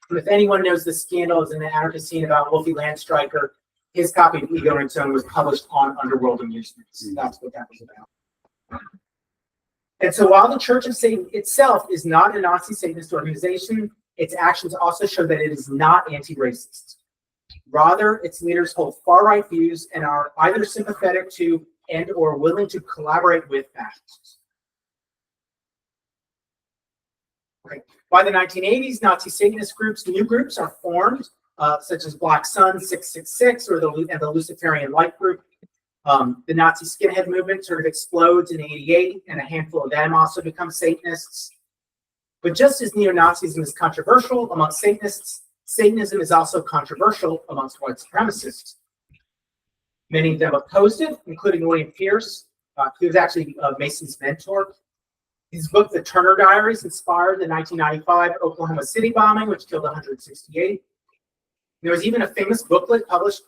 [SPEAKER 2] And if anyone knows the scandals in the anarchist scene about Wolfie Landstreicher, his copy of Ego and Tone was published on Underworld Amusements. That's what that was about. And so while the Church of Satan itself is not a Nazi-Satanist organization, its actions also show that it is not anti-racist. Rather, its leaders hold far-right views and are either sympathetic to and or willing to collaborate with fascists. Okay. By the 1980s, Nazi-Satanist groups, new groups are formed, such as Black Sun 666 or the Luciferian Light Group. The Nazi skinhead movement sort of explodes in '88, and a handful of them also become Satanists. But just as neo-Nazism is controversial amongst Satanists, Satanism is also controversial amongst white supremacists. Many of them opposed it, including William Pierce, who was actually Mason's mentor. His book, The Turner Diaries, inspired the 1995 Oklahoma City bombing, which killed 168. There was even a famous booklet published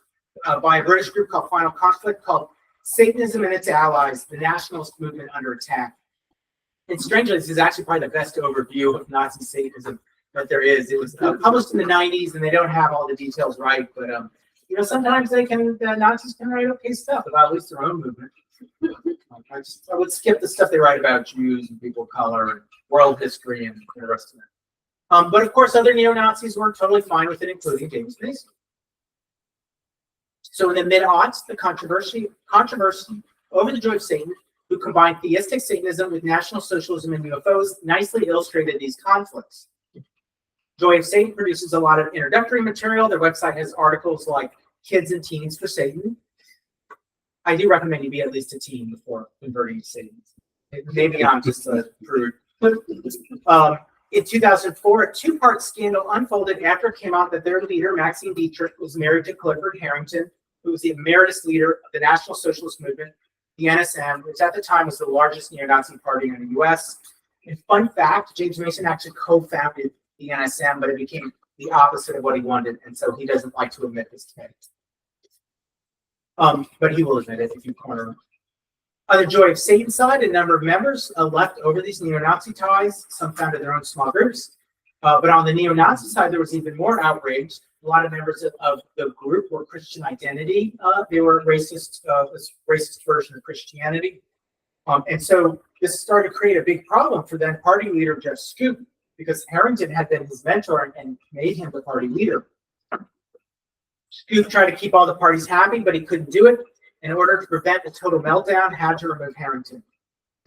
[SPEAKER 2] by a British group called Final Conflict called Satanism and Its Allies, the Nationalist Movement Under Attack. And strangely, this is actually probably the best overview of Nazi Satanism that there is. It was published in the 90s, and they don't have all the details right, but you know, sometimes the Nazis can write okay stuff about at least their own movement. I would skip the stuff they write about Jews and people of color and world history and the rest of it. But of course, other neo-Nazis weren't totally fine with it, including James Mason. So in the mid-aughts, the controversy over the Joy of Satan, who combined theistic Satanism with National Socialism and UFOs, nicely illustrated these conflicts. Joy of Satan produces a lot of introductory material. Their website has articles like kids and teens for Satan. I do recommend you be at least a teen before converting to Satan. Maybe I'm just a prude. In 2004, a two-part scandal unfolded after it came out that their leader, Maxine Dietrich, was married to Clifford Harrington, who was the emeritus leader of the National Socialist Movement, the NSM, which at the time was the largest neo-Nazi party in the U.S. And fun fact, James Mason actually co-founded the NSM, but it became the opposite of what he wanted, and so he doesn't like to admit this today. But he will admit it if you corner him. On the Joy of Satan side, a number of members left over these neo-Nazi ties. Some founded their own small groups. But on the neo-Nazi side, there was even more outrage. A lot of members of the group were Christian identity. They were racist, this racist version of Christianity. And so this started to create a big problem for then party leader Jeff Scoop, because Harrington had been his mentor and made him the party leader. Scoop tried to keep all the parties happy, but he couldn't do it. In order to prevent a total meltdown, had to remove Harrington.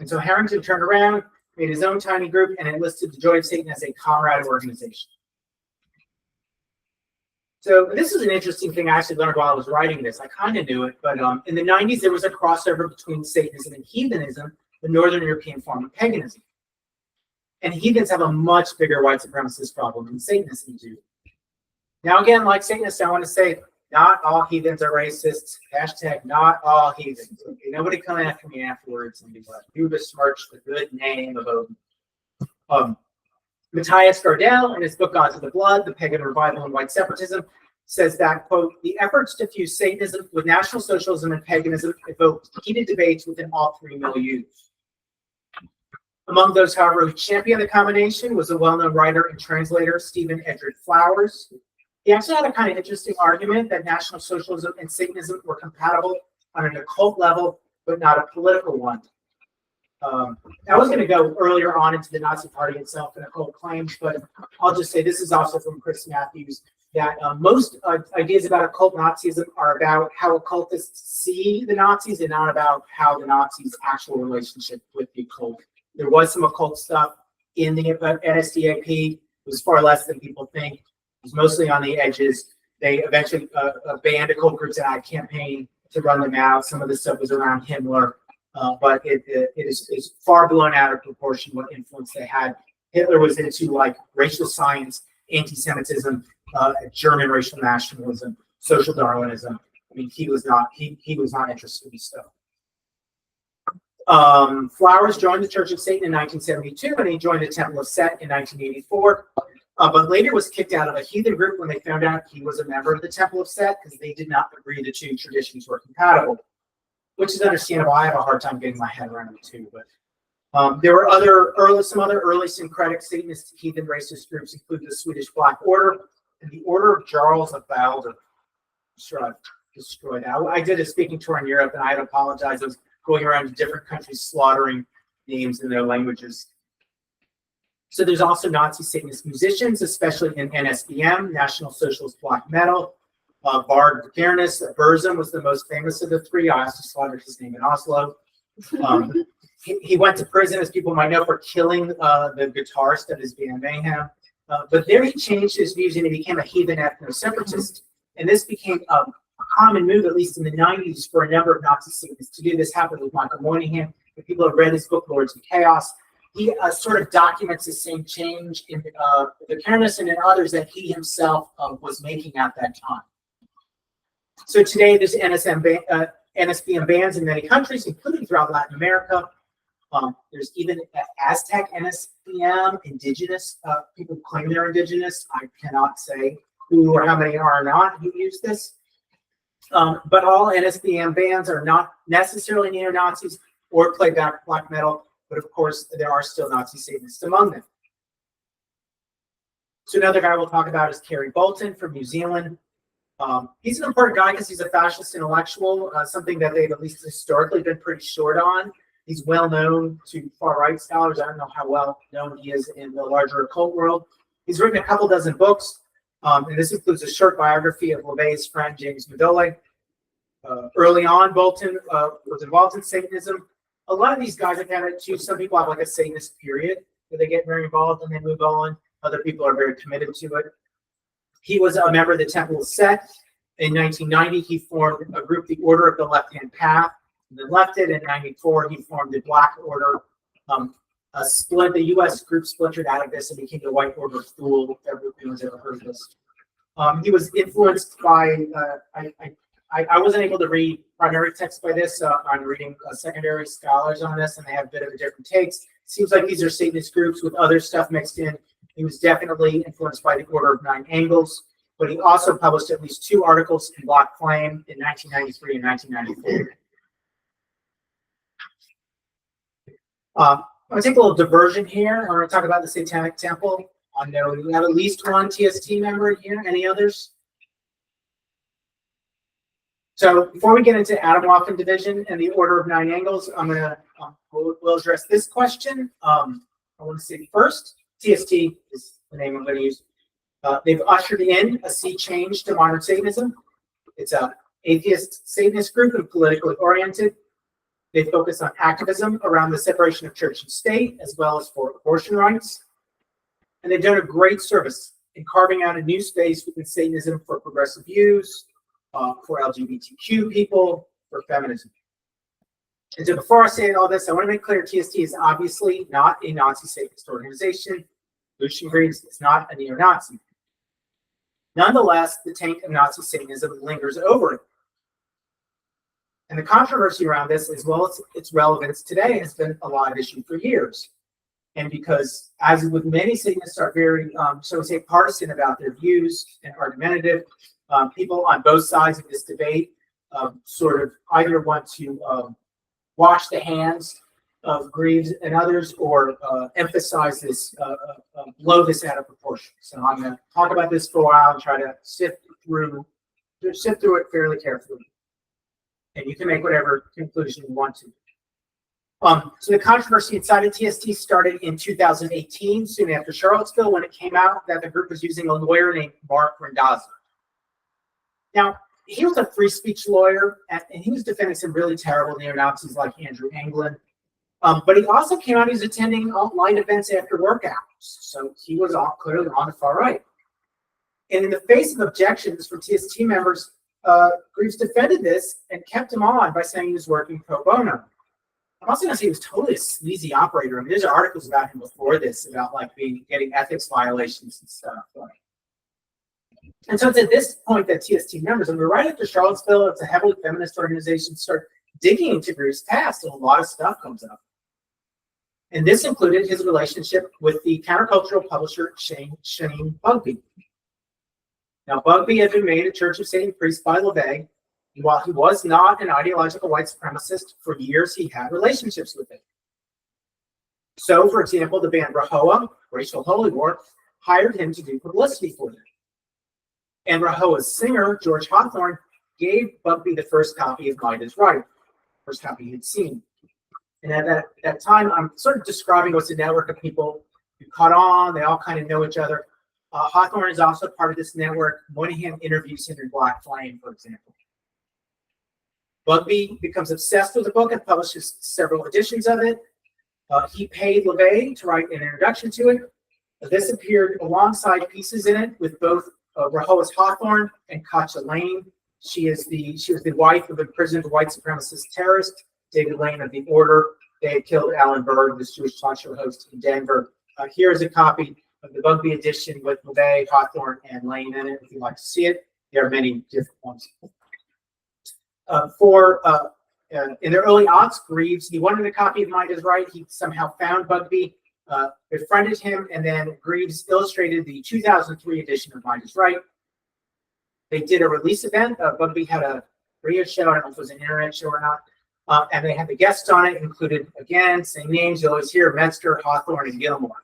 [SPEAKER 2] And so Harrington turned around, made his own tiny group, and enlisted the Joy of Satan as a comrade organization. So this is an interesting thing I actually learned while I was writing this. I kind of knew it, but in the 90s, there was a crossover between Satanism and heathenism, the Northern European form of paganism. And heathens have a much bigger white supremacist problem than Satanists do. Now, again, like Satanists, I want to say, not all heathens are racists. Hashtag not all heathens. Okay, nobody come after me afterwards and be like, you besmirch the good name of Odin. Matthias Gardell, in his book Gods of the Blood, The Pagan Revival and White Separatism, says that, quote, the efforts to fuse Satanism with National Socialism and paganism evoked heated debates within all three milieux. Among those, however, who championed the combination was a well-known writer and translator, Stephen Edred Flowers. He actually had a kind of interesting argument that National Socialism and Satanism were compatible on an occult level, but not a political one. I was going to go earlier on into the Nazi Party itself and occult claims, but I'll just say this is also from Chris Matthews, that most ideas about occult Nazism are about how occultists see the Nazis and not about how the Nazis' actual relationship with the occult. There was some occult stuff in the NSDAP. It was far less than people think. It was mostly on the edges. They eventually banned occult groups and had a campaign to run them out. Some of the stuff was around Himmler, but it is far blown out of proportion what influence they had. Hitler was into like racial science, anti-Semitism, German racial nationalism, social Darwinism. I mean, he was not interested in this stuff. Flowers joined the Church of Satan in 1972, and he joined the Temple of Set in 1984. But later was kicked out of a heathen group when they found out he was a member of the Temple of Set, because they did not agree the two traditions were compatible, which is understandable. I have a hard time getting my head around it too. But there were some other early syncretic Satanist heathen racist groups, including the Swedish Black Order and the Order of Charles of Balder. Destroyed that. I did a speaking tour in Europe, and I had to apologize. I was going around to different countries slaughtering names in their languages. So there's also Nazi Satanist musicians, especially in NSBM, National Socialist Black Metal. Bard Gernis Burzum was the most famous of the three. I also slaughtered his name in Oslo. He went to prison, as people might know, for killing the guitarist of his band Mayhem. But there he changed his views and he became a heathen ethno-separatist. And this became a common move, at least in the 90s, for a number of Nazi Satanists to do. This happened with Michael Moynihan. If people have read his book, Lords of Chaos, he sort of documents the same change in the Kernis and in others that he himself was making at that time. So today, there's NSBM bans in many countries, including throughout Latin America. There's even Aztec NSBM, indigenous. People claim they're indigenous. I cannot say who or how many are not who use this. But all NSBM bands are not necessarily neo-Nazis or play black metal, but of course, there are still Nazi Satanists among them. So another guy we'll talk about is Kerry Bolton from New Zealand. He's an important guy because he's a fascist intellectual, something that they've at least historically been pretty short on. He's well known to far-right scholars. I don't know how well known he is in the larger occult world. He's written a couple dozen books, and this includes a short biography of LaVey's friend, James Madole. Early on, Bolton was involved in Satanism. A lot of these guys have had it too. Some people have like a Satanist period where they get very involved and they move on. Other people are very committed to it. He was a member of the Temple of Set, In 1990, he formed a group, the Order of the Left-Hand Path, and then left it. In 94, he formed the Black Order. The U.S. group splintered out of this and became the White Order of Thule, if everyone's ever heard of this. He was influenced by, I wasn't able to read primary text by this. I'm reading secondary scholars on this, and they have a bit of a different takes. Seems like these are Satanist groups with other stuff mixed in. He was definitely influenced by the Order of Nine Angles, but he also published at least 2 articles in Black Flame in 1993 and 1994. I'm going to take a little diversion here. I'm going to talk about the Satanic Temple. I know we have at least one TST member here. Any others? So before we get into Atomwaffen Division and the Order of Nine Angles, I'm going to we'll address this question. I want to say first, TST is the name I'm going to use. They've ushered in a sea change to modern Satanism. It's an atheist Satanist group and politically oriented. They focus on activism around the separation of church and state, as well as for abortion rights. And they've done a great service in carving out a new space within Satanism for progressive views, for LGBTQ people, for feminism. And so before I say all this, I want to make clear TST is obviously not a Nazi-Satanist organization. Lucian Greaves is not a neo-Nazi. Nonetheless, the taint of Nazi-Satanism lingers over it. And the controversy around this, as well as its relevance today, has been a live issue for years. And because, as with many Satanists are very, shall we say, partisan about their views and argumentative, people on both sides of this debate sort of either want to wash the hands of Greaves and others, or emphasize this, blow this out of proportion. So I'm going to talk about this for a while and try to sift through it fairly carefully. And you can make whatever conclusion you want to. So the controversy inside of TST started in 2018, soon after Charlottesville, when it came out that the group was using a lawyer named Mark Randazzo. Now, he was a free speech lawyer, and he was defending some really terrible neo-Nazis like Andrew Anglin. But he also came out, he was attending alt-right events after work hours. So he was clearly on the far right. And in the face of objections from TST members, Greaves defended this and kept him on by saying he was working pro bono. I'm also going to say he was totally a sleazy operator. I mean, there's articles about him before this, about like getting ethics violations and stuff. And so it's at this point that TST members, and we're right after Charlottesville, it's a heavily feminist organization, start digging into Greaves' past, and a lot of stuff comes up. And this included his relationship with the countercultural publisher Shane Bugbee. Now, Bugbee had been made a Church of Satan priest by LaVey, and while he was not an ideological white supremacist, for years he had relationships with it. So, for example, the band Rahowa, Racial Holy War, hired him to do publicity for them. And Rahowa's singer, George Hawthorne, gave Bugbee the first copy of Might is Right, first copy he'd seen. And at that time, I'm sort of describing what's a network of people who caught on, they all kind of know each other. Hawthorne is also part of this network. Moynihan interviews him in Black Flame, for example. Bugbee becomes obsessed with the book and publishes several editions of it. He paid LaVey to write an introduction to it. This appeared alongside pieces in it with both Rahowa's Hawthorne and Katja Lane. She was the wife of a imprisoned white supremacist terrorist, David Lane of the Order. They had killed Alan Berg, this Jewish talk show host in Denver. Here's a copy of the Bugbee edition with LaVey, Hawthorne, and Lane in it, if you'd like to see it. There are many different ones. In the early aughts, Greaves, he wanted a copy of Might is Right. He somehow found Bugbee, befriended him, and then Greaves illustrated the 2003 edition of Might is Right. They did a release event. Bugbee had a radio show. I don't know if it was an internet show or not. And they had the guests on it, included, again, same names. You'll always hear Metzger, Hawthorne, and Gilmore.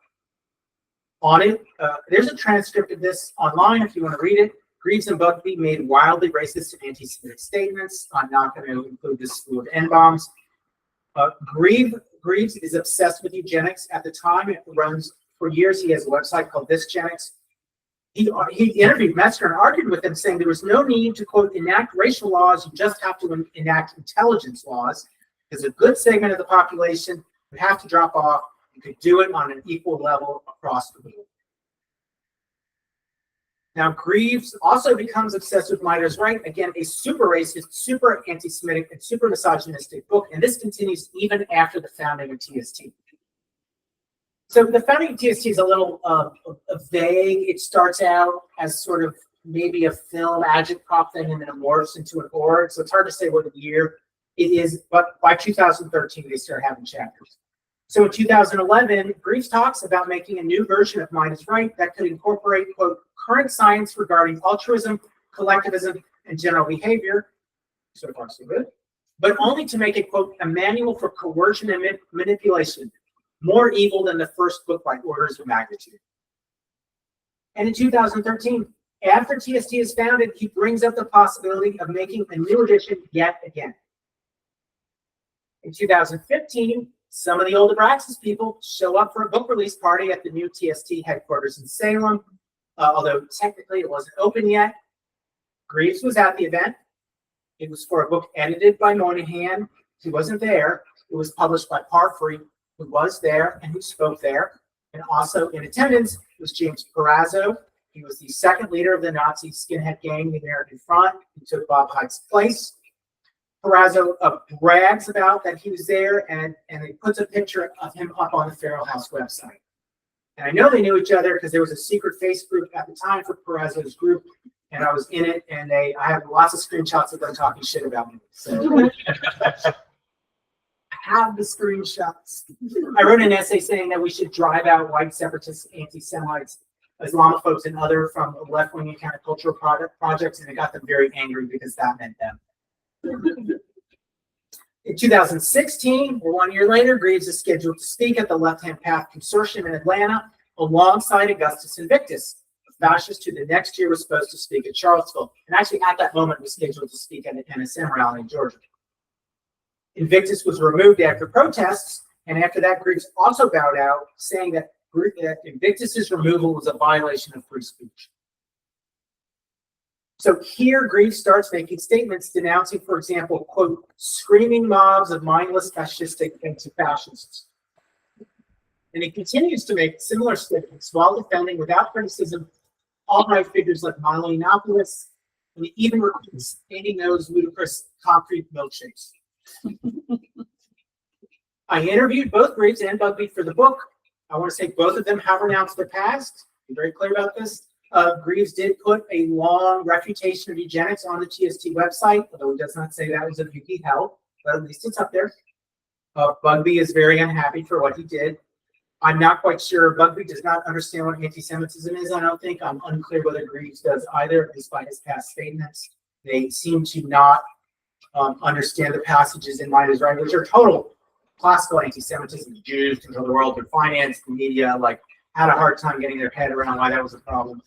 [SPEAKER 2] On it, there's a transcript of this online if you want to read it. Greaves and Bugbee made wildly racist and anti-Semitic statements. I'm not going to include this slew of N-bombs. Greaves is obsessed with eugenics. At the time, it runs for years. He has a website called ThisGenics. He interviewed Metzger and argued with him, saying there was no need to, quote, enact racial laws. You just have to enact intelligence laws, because a good segment of the population would have to drop off. You could do it on an equal level across the board. Now, Greaves also becomes obsessed with Mider's Right, again, a super racist, super anti-Semitic, and super misogynistic book, and this continues even after the founding of TST. So the founding of TST is a little vague. It starts out as sort of maybe a film agitprop thing, and then it morphs into an org, so it's hard to say what year it is, but by 2013, they start having chapters. So in 2011, Greaves talks about making a new version of Mind is Right that could incorporate, quote, current science regarding altruism, collectivism, and general behavior, so far so good, but only to make it, quote, a manual for coercion and manipulation, more evil than the first book by orders of magnitude. And in 2013, after TST is founded, he brings up the possibility of making a new edition yet again. In 2015, some of the old Abraxas people show up for a book release party at the new TST headquarters in Salem, although technically it wasn't open yet. Greaves was at the event. It was for a book edited by Moynihan. He wasn't there. It was published by Parfrey, who was there and who spoke there. And also in attendance was James Perazzo. He was the second leader of the Nazi skinhead gang, the American Front, who took Bob Hite's place. Perazzo brags about that he was there, and he puts a picture of him up on the Feral House website. And I know they knew each other because there was a secret face group at the time for Perazzo's group, and I was in it, and I have lots of screenshots of them talking shit about me. So I have the screenshots. I wrote an essay saying that we should drive out white separatists, anti-Semites, Islamophobes, and other from left-wing and countercultural projects, and it got them very angry because that meant them. In 2016, or 1 year later, Greaves is scheduled to speak at the Left Hand Path Consortium in Atlanta alongside Augustus Invictus, a fascist who the next year was supposed to speak at Charlottesville, and actually at that moment was scheduled to speak at an NSM rally in Georgia. Invictus was removed after protests, and after that, Greaves also bowed out, saying that Invictus's removal was a violation of free speech. So here, Greaves starts making statements denouncing, for example, quote, screaming mobs of mindless fascistic anti-fascists. And he continues to make similar statements while defending, without criticism, alt-right figures like Milo Yiannopoulos, and he even repeats Andy Ngo's ludicrous concrete milkshakes. I interviewed both Greaves and Bugbee for the book. I want to say both of them have renounced their past. Be very clear about this. Greaves did put a long refutation of eugenics on the TST website, although he does not say that was a view he held, but at least it's up there. Bugbee is very unhappy for what he did. I'm not quite sure. Bugbee does not understand what anti-Semitism is, I don't think. I'm unclear whether Greaves does either, despite his past statements. They seem to not understand the passages in Mind is Right, which are total classical anti-Semitism. Jews control the world through finance, the media, like, had a hard time getting their head around why that was a problem.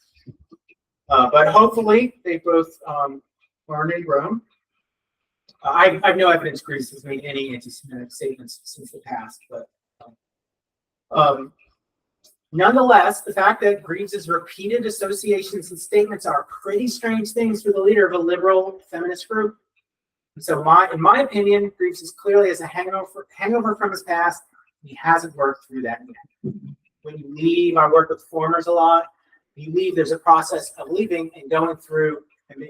[SPEAKER 2] But hopefully they both learned and grown. I have no evidence Greaves has made any anti-Semitic statements since the past, but nonetheless, the fact that Greaves's repeated associations and statements are pretty strange things for the leader of a liberal feminist group. And so in my opinion, Greaves is clearly has a hangover from his past. He hasn't worked through that yet. When you leave, I work with formers a lot. You leave, there's a process of leaving and going through and,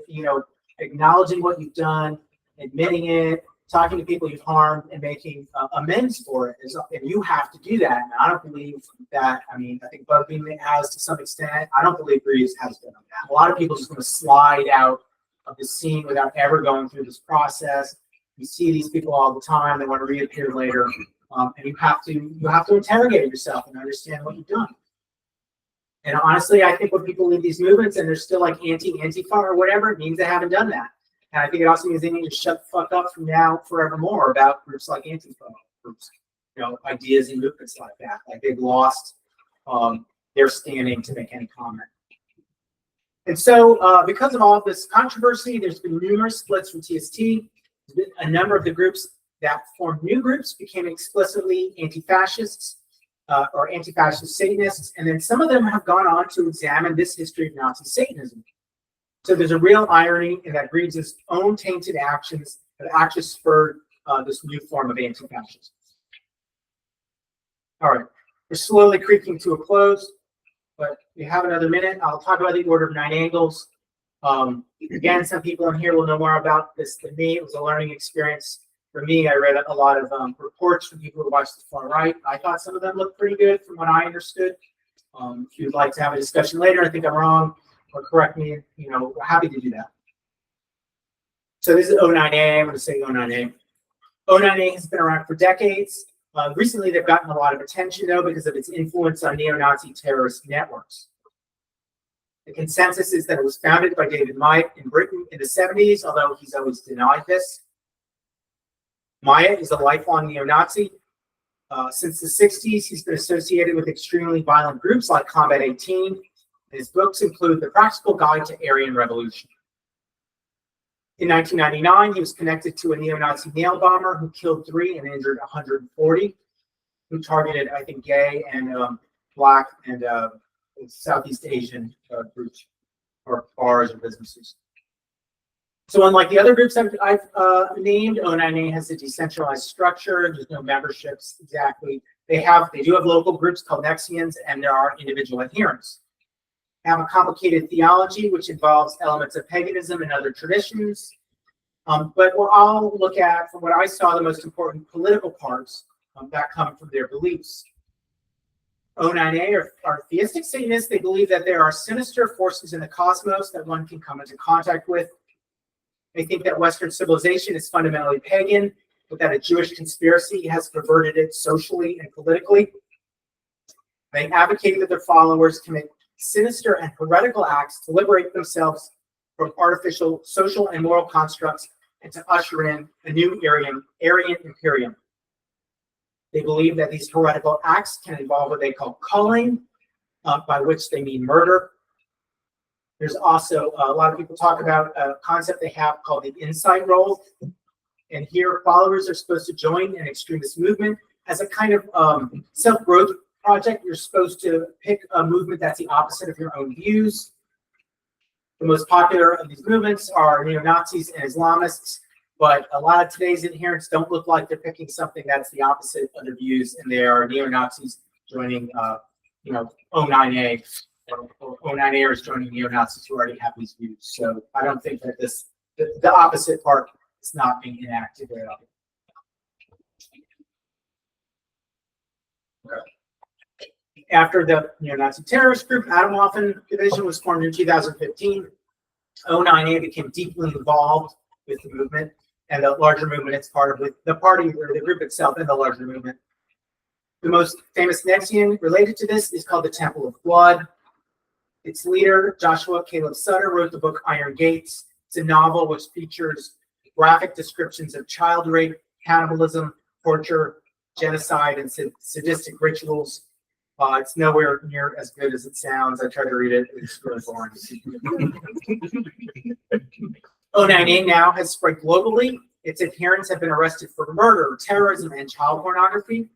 [SPEAKER 2] acknowledging what you've done, admitting it, talking to people you've harmed, and making amends for it. And you have to do that. And I don't believe that. I think Bugbee has to some extent. I don't believe Greaves has done that. A lot of people are just going to slide out of the scene without ever going through this process. You see these people all the time. They want to reappear later, and you have to interrogate yourself and understand what you've done. And honestly, I think when people leave these movements and they're still like anti-Antifa or whatever, it means they haven't done that. And I think it also means they need to shut the fuck up from now forevermore about groups like Antifa groups, ideas and movements like that. Like they've lost their standing to make any comment. And so because of all of this controversy, there's been numerous splits from TST. A number of the groups that formed new groups became explicitly anti-fascists or anti-fascist Satanists, and then some of them have gone on to examine this history of Nazi-Satanism. So there's a real irony in that Greaves' own tainted actions have actually spurred this new form of anti-fascism. All right, we're slowly creeping to a close. but we have another minute. I'll talk about the Order of Nine Angles. Again, some people in here will know more about this than me. It was a learning experience for me. I read a lot of reports from people who watched the far right. I thought some of them looked pretty good from what I understood. If you'd like to have a discussion later, I think I'm wrong, or correct me, we're happy to do that. So this is O9A. I'm going to say O9A. O9A has been around for decades. Recently, they've gotten a lot of attention, though, because of its influence on neo-Nazi terrorist networks. The consensus is that it was founded by David Maya in Britain in the 70s, although he's always denied this. Maya is a lifelong neo-Nazi. Since the 60s, he's been associated with extremely violent groups like Combat 18. His books include The Practical Guide to Aryan Revolution. In 1999, he was connected to a neo-Nazi nail bomber who killed 3 and injured 140, who targeted, I think, gay and Black and Southeast Asian groups or bars or businesses. So unlike the other groups I've named, O9A has a decentralized structure. There's no memberships exactly. They do have local groups called Nexians, and there are individual adherents. They have a complicated theology, which involves elements of paganism and other traditions. But we'll all look at, from what I saw, the most important political parts that come from their beliefs. O9A are theistic Satanists. They believe that there are sinister forces in the cosmos that one can come into contact with. They think that Western civilization is fundamentally pagan, but that a Jewish conspiracy has perverted it socially and politically. They advocate that their followers commit sinister and heretical acts to liberate themselves from artificial social and moral constructs and to usher in a new Aryan imperium. They believe that these heretical acts can involve what they call culling, by which they mean murder. There's also a lot of people talk about a concept they have called the insight role. And here, followers are supposed to join an extremist movement as a kind of self-growth project. You're supposed to pick a movement that's the opposite of your own views. The most popular of these movements are neo-Nazis and Islamists, but a lot of today's adherents don't look like they're picking something that's the opposite of their views, and they are neo-Nazis joining, O9A. Or O9Ers joining neo-Nazis who already have these views. So I don't think that the opposite part is not being enacted at all. Okay. After the neo-Nazi terrorist group, Atomwaffen Division was formed in 2015. O9A became deeply involved with the movement and the larger movement it's part of, with the party or the group itself and the larger movement. The most famous Nexian related to this is called the Temple of Blood. Its leader, Joshua Caleb Sutter, wrote the book Iron Gates. It's a novel which features graphic descriptions of child rape, cannibalism, torture, genocide, and sadistic rituals. It's nowhere near as good as it sounds. I tried to read it. It's really boring. O9A now has spread globally. Its adherents have been arrested for murder, terrorism, and child pornography.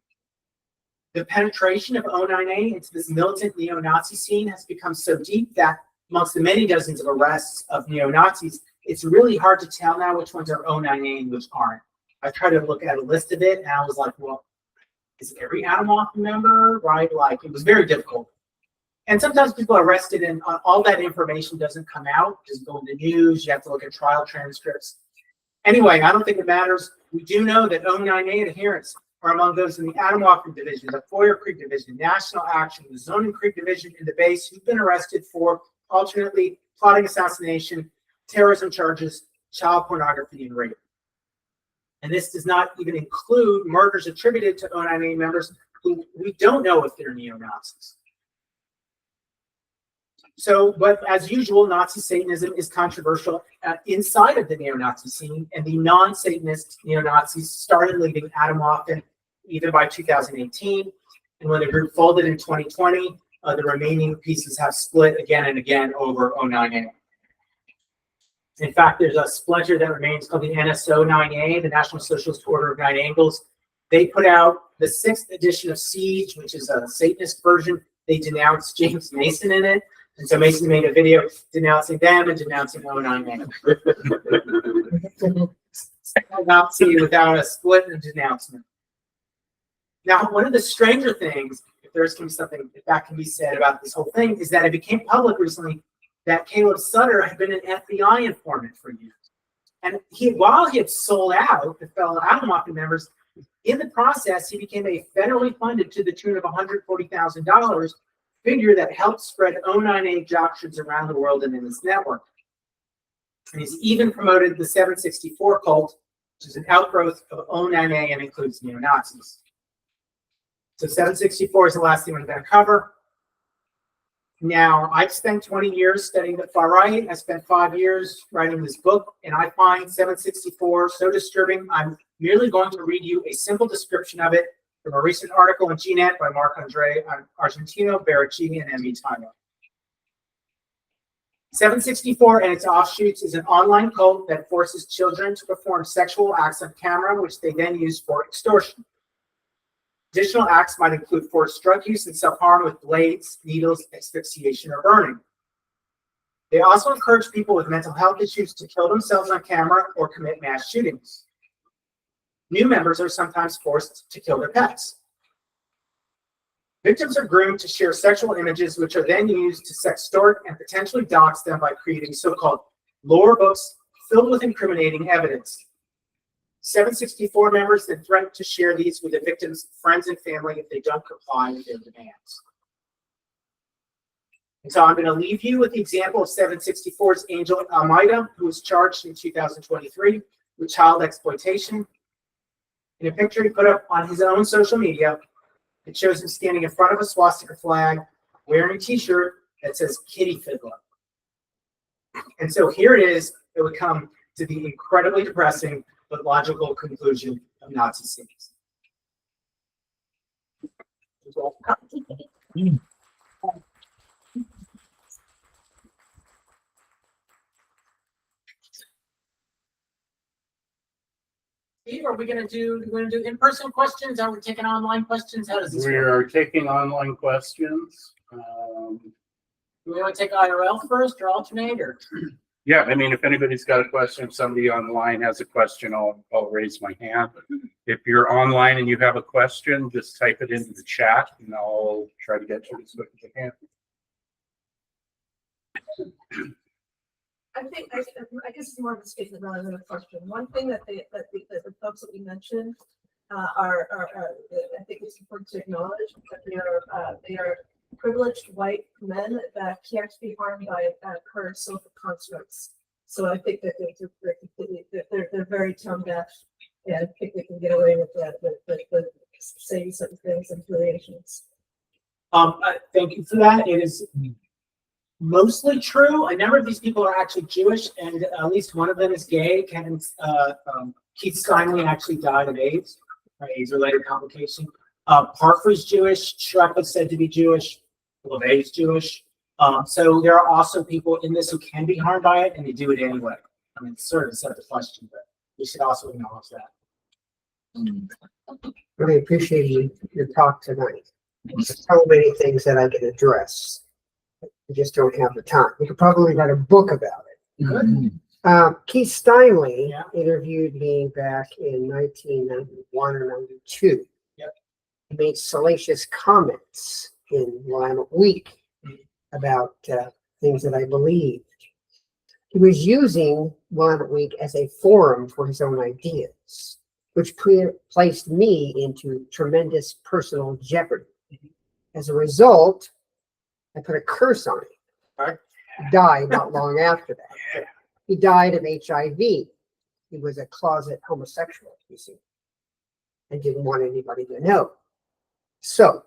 [SPEAKER 2] The penetration of O9A into this militant neo-Nazi scene has become so deep that amongst the many dozens of arrests of neo-Nazis, it's really hard to tell now which ones are O9A and which aren't. I tried to look at a list of it, and I was like, well, is every Atomwaffen member, right? Like, it was very difficult. And sometimes people are arrested, and all that information doesn't come out, doesn't go in the news. You have to look at trial transcripts. Anyway, I don't think it matters. We do know that O9A adherents are among those in the Atomwaffen Division, the Foyer Creek Division, National Action, the Zoning Creek Division, and the base who've been arrested for alternately plotting assassination, terrorism charges, child pornography, and rape. And this does not even include murders attributed to O9A members who we don't know if they're neo-Nazis. So, but as usual, Nazi-Satanism is controversial inside of the neo-Nazi scene, and the non-Satanist neo-Nazis started leaving Atomwaffen even by 2018. And when the group folded in 2020, the remaining pieces have split again and again over O9A. In fact, there's a splinter that remains called the NSO9A, the National Socialist Order of Nine Angles. They put out the 6th edition of Siege, which is a Satanist version. They denounced James Mason in it. And so Mason made a video denouncing them and denouncing O9A. Nazi without a split and denouncement. Now, one of the stranger things, if there's something that can be said about this whole thing, is that it became public recently that Caleb Sutter had been an FBI informant for years. And while he had sold out the fellow Atomwaffen members, in the process, he became a federally funded to the tune of $140,000 figure that helped spread O9A doctrines around the world and in this network. And he's even promoted the 764 cult, which is an outgrowth of O9A and includes neo-Nazis. So 764 is the last thing we're going to cover. Now, I've spent 20 years studying the far right. I spent 5 years writing this book, and I find 764 so disturbing. I'm merely going to read you a simple description of it from a recent article in GNet by Marc-Andre Argentino, Baracchini, and M.E. Tyler. 764 and its offshoots is an online cult that forces children to perform sexual acts on camera, which they then use for extortion. Additional acts might include forced drug use and self-harm with blades, needles, asphyxiation, or burning. They also encourage people with mental health issues to kill themselves on camera or commit mass shootings. New members are sometimes forced to kill their pets. Victims are groomed to share sexual images, which are then used to sextort and potentially dox them by creating so-called lore books filled with incriminating evidence. 764 members then threaten to share these with the victims' friends and family if they don't comply with their demands. And so I'm going to leave you with the example of 764's Angel Almeida, who was charged in 2023 with child exploitation. In a picture he put up on his own social media, it shows him standing in front of a swastika flag, wearing a t-shirt that says Kitty Fiddler. And so here it is, it would come to the incredibly depressing but logical conclusion of Nazi-Satanism. Steve, are we going to do in-person questions? Are we taking online questions? How does this
[SPEAKER 1] We
[SPEAKER 2] work?
[SPEAKER 1] are taking online questions.
[SPEAKER 2] Do we want to take IRL first or alternate? Or?
[SPEAKER 1] Yeah, I mean, if anybody's got a question, if somebody online has a question, I'll raise my hand. If you're online and you have a question, just type it into the chat and I'll try to get to it as quick as I can.
[SPEAKER 3] I guess it's more of a statement rather than a question. One thing that the folks that we mentioned are I think it's important to acknowledge that they are privileged white men that can't be harmed by current social constructs. So I think that they're very tone deaf, and I think they can get away with that, with saying certain things and affiliations.
[SPEAKER 2] Thank you for that. It is mostly true. A number of these people are actually Jewish, and at least one of them is gay. Keith Steinle actually died of AIDS, or AIDS-related complication. Parfrey's Jewish. Shrek was said to be Jewish. LeVay's Jewish. So there are also people in this who can be harmed by it, and they do it anyway. I mean, it's sort of a separate question, but we should also acknowledge that.
[SPEAKER 4] Really appreciate your talk tonight. There's so many things that I can address. We just don't have the time. We could probably write a book about it.
[SPEAKER 2] Good.
[SPEAKER 4] Keith Steinle
[SPEAKER 2] Yeah.
[SPEAKER 4] interviewed me back in 1991 or 92.
[SPEAKER 2] Yep.
[SPEAKER 4] He made salacious comments in Willamette Week about things that I believed. He was using Willamette Week as a forum for his own ideas, which placed me into tremendous personal jeopardy. As a result, I put a curse on him.
[SPEAKER 2] Right.
[SPEAKER 4] He died not long after that. He died of HIV. He was a closet homosexual, you see, and didn't want anybody to know. So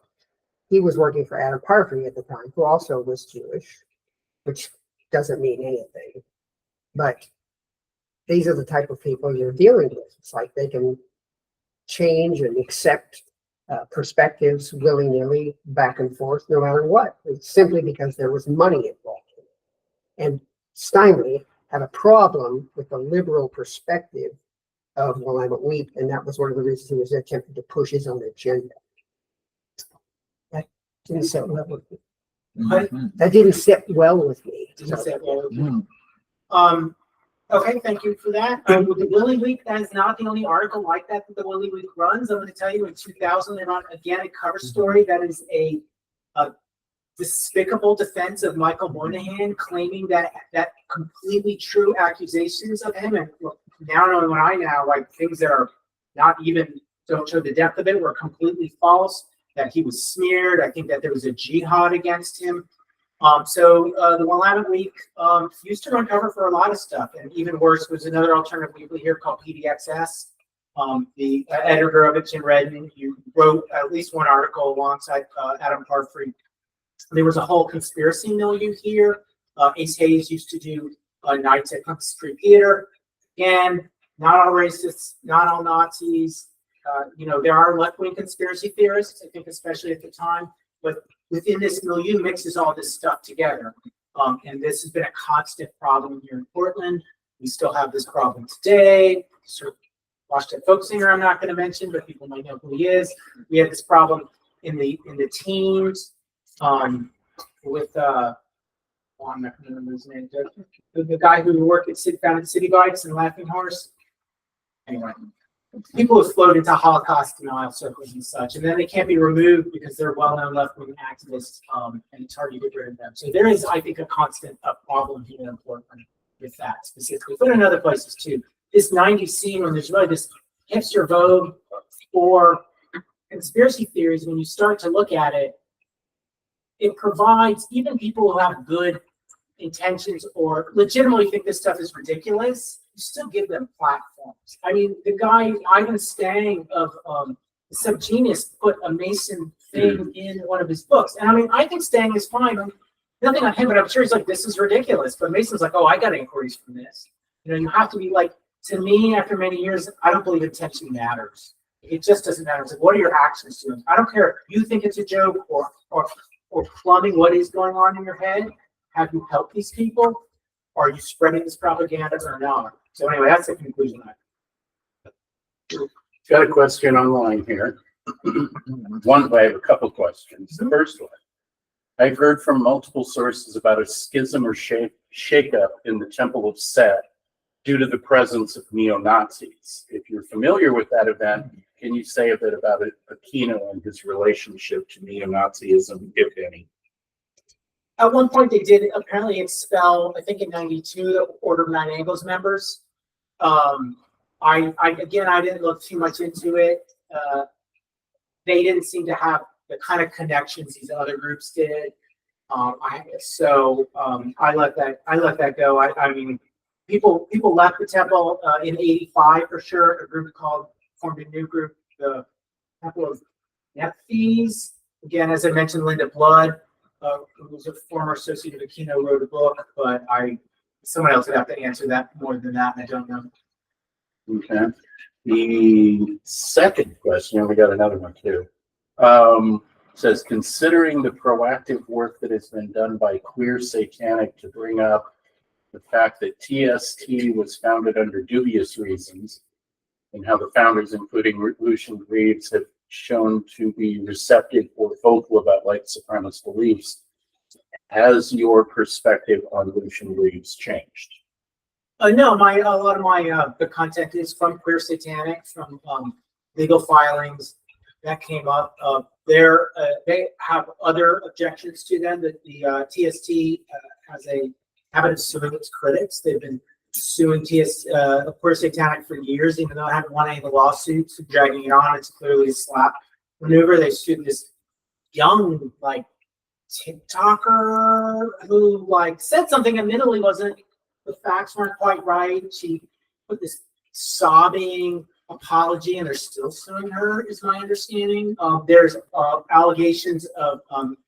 [SPEAKER 4] he was working for Adam Parfrey at the time, who also was Jewish, which doesn't mean anything. But these are the type of people you're dealing with. It's like they can change and accept perspectives willy-nilly back and forth, no matter what. It's simply because there was money involved. And Steinle had a problem with the liberal perspective of Willamette Week, and that was one of the reasons he was attempting to push his own agenda. That didn't sit well with me. That didn't sit well with me.
[SPEAKER 2] Didn't say it well. Okay, thank you for that. With the Willy Week, that is not the only article like that the Willy Week runs. I'm going to tell you, in 2000, they run again a cover story that is a despicable defense of Michael Moynihan, claiming that completely true accusations of him. And now knowing what I know, like things that are not even don't show the depth of it were completely false. That he was smeared. I think that there was a jihad against him. The Willamette Week used to run cover for a lot of stuff, and even worse was another alternative weekly here called PDXS. The editor of it, Jim Redden, you wrote at least one article alongside Adam Parfrey. There was a whole conspiracy milieu here. Ace Hayes used to do nights at Hunt Street Theater. Again, not all racists, not all Nazis. There are left-wing conspiracy theorists, I think, especially at the time, but within this milieu mixes all this stuff together. And this has been a constant problem here in Portland. We still have this problem today. Sir Washington folk singer I'm not going to mention, but people might know who he is. We had this problem in the teens with I'm not going to remember his name. The guy who worked at founded City Bikes and Laughing Horse. Anyway, people have flowed into Holocaust denial circles and such, and then they can't be removed because they're well-known left-wing activists, and it's hard to get rid of them. So there is, I think, a constant problem here in Portland with that specifically, but in other places too. This 90s scene, when there's really this hipster vogue for conspiracy theories, when you start to look at it, it provides even people who have good intentions or legitimately think this stuff is ridiculous, you still give them platforms. I mean, the guy, Ivan Stang of Subgenius, put a Mason thing in one of his books. And I mean, I think Stang is fine. Nothing on him, but I'm sure he's like, this is ridiculous. But Mason's like, oh, I got inquiries from this. You have to be like, to me, after many years, I don't believe intention matters. It just doesn't matter. It's like, what are your actions doing? I don't care if you think it's a joke or plumbing what is going on in your head. Have you helped these people? Are you spreading this propaganda or not? So anyway, that's the conclusion.
[SPEAKER 1] Got a question online here. I have a couple questions. The first one, I've heard from multiple sources about a schism or shakeup in the Temple of Set due to the presence of neo-Nazis. If you're familiar with that event, can you say a bit about Aquino and his relationship to neo-Nazism, if any?
[SPEAKER 2] At one point, they did apparently expel, I think in '92, the Order of Nine Angles members. I didn't look too much into it. They didn't seem to have the kind of connections these other groups did. I let that go. I mean, people left the temple in '85 for sure. A group formed a new group, the Temple of Nephthys. Again, as I mentioned, Linda Blood, who was a former associate of Aquino, wrote a book, but someone else would have to answer that more than that, and I don't know.
[SPEAKER 1] Okay. The second question, we got another one too. Says, considering the proactive work that has been done by Queer Satanic to bring up the fact that TST was founded under dubious reasons, and how the founders, including Lucian Reeves, have shown to be receptive or vocal about white supremacist beliefs, has your perspective on Lucian Reeves changed?
[SPEAKER 2] No, a lot of the content is from Queer Satanic, from legal filings that came up. They have other objections to them. That the TST has a habit of suing its critics. They've been suing Queer Satanic for years, even though I haven't won any of the lawsuits, dragging it on. It's clearly a slap maneuver. They sued this young TikToker who said something admittedly the facts weren't quite right. She put this sobbing apology, and they're still suing her, is my understanding. There's allegations of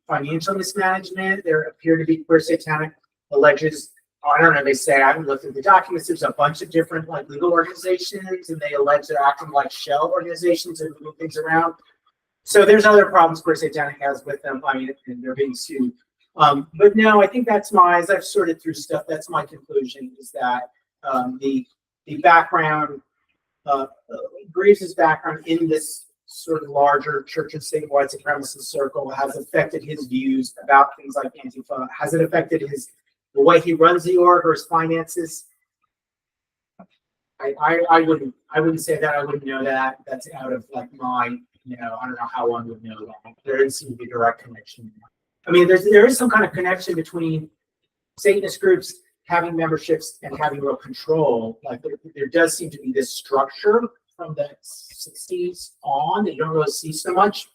[SPEAKER 2] financial mismanagement. There appear to be Queer Satanic alleges, I don't know, they say, I haven't looked at the documents, there's a bunch of different legal organizations, and they allege they're acting like shell organizations and moving things around. So there's other problems Queer Satanic has with them, and they're being sued. But no, I think as I've sorted through stuff, that's my conclusion, is that the background, Greaves' background in this sort of larger church and state white supremacist circle has affected his views about things like Antifa. Has it affected the way he runs the org or his finances? I wouldn't say that. I wouldn't know that. That's out of like my, I don't know how one would know that. There doesn't seem to be a direct connection. I mean, there is some kind of connection between Satanist groups having memberships and having real control. Like there does seem to be this structure from the 60s on that you don't really see so much.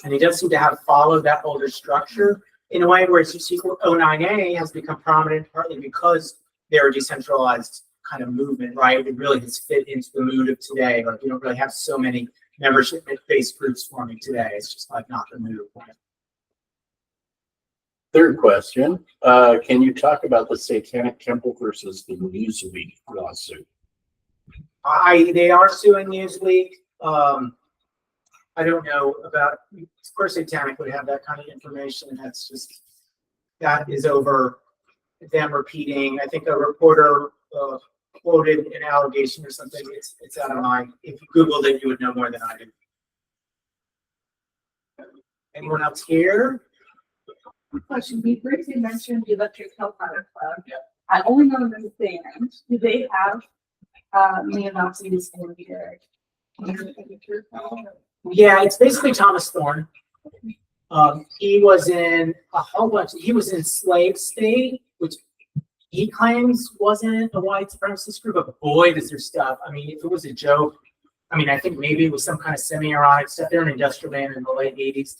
[SPEAKER 2] And it does seem to have followed that older structure in a way where you see 09A has become prominent partly because they're a decentralized kind of movement, right? It really has fit into the mood of today. Like you don't really have so many membership-based groups forming today. It's just like not the move.
[SPEAKER 1] Third question, can you talk about the Satanic Temple versus the Newsweek lawsuit?
[SPEAKER 2] They are suing Newsweek. I don't know about, of course, Satanic would have that kind of information. That is over them repeating. I think a reporter quoted an allegation or something. It's out of mind. If you Googled it, you would know more than I do. Anyone else here?
[SPEAKER 3] Question, we briefly mentioned the Electric Hellfire Club.
[SPEAKER 2] Yeah.
[SPEAKER 3] I only know them as band. Do they have neo-Nazis in their
[SPEAKER 2] Yeah, it's basically Thomas Thorne. He was in a whole bunch. He was in Slave State, which he claims wasn't a white supremacist group, but boy, does their stuff. I mean, if it was a joke, I mean, I think maybe it was some kind of semi-ironic stuff. They're an industrial band in the late 80s.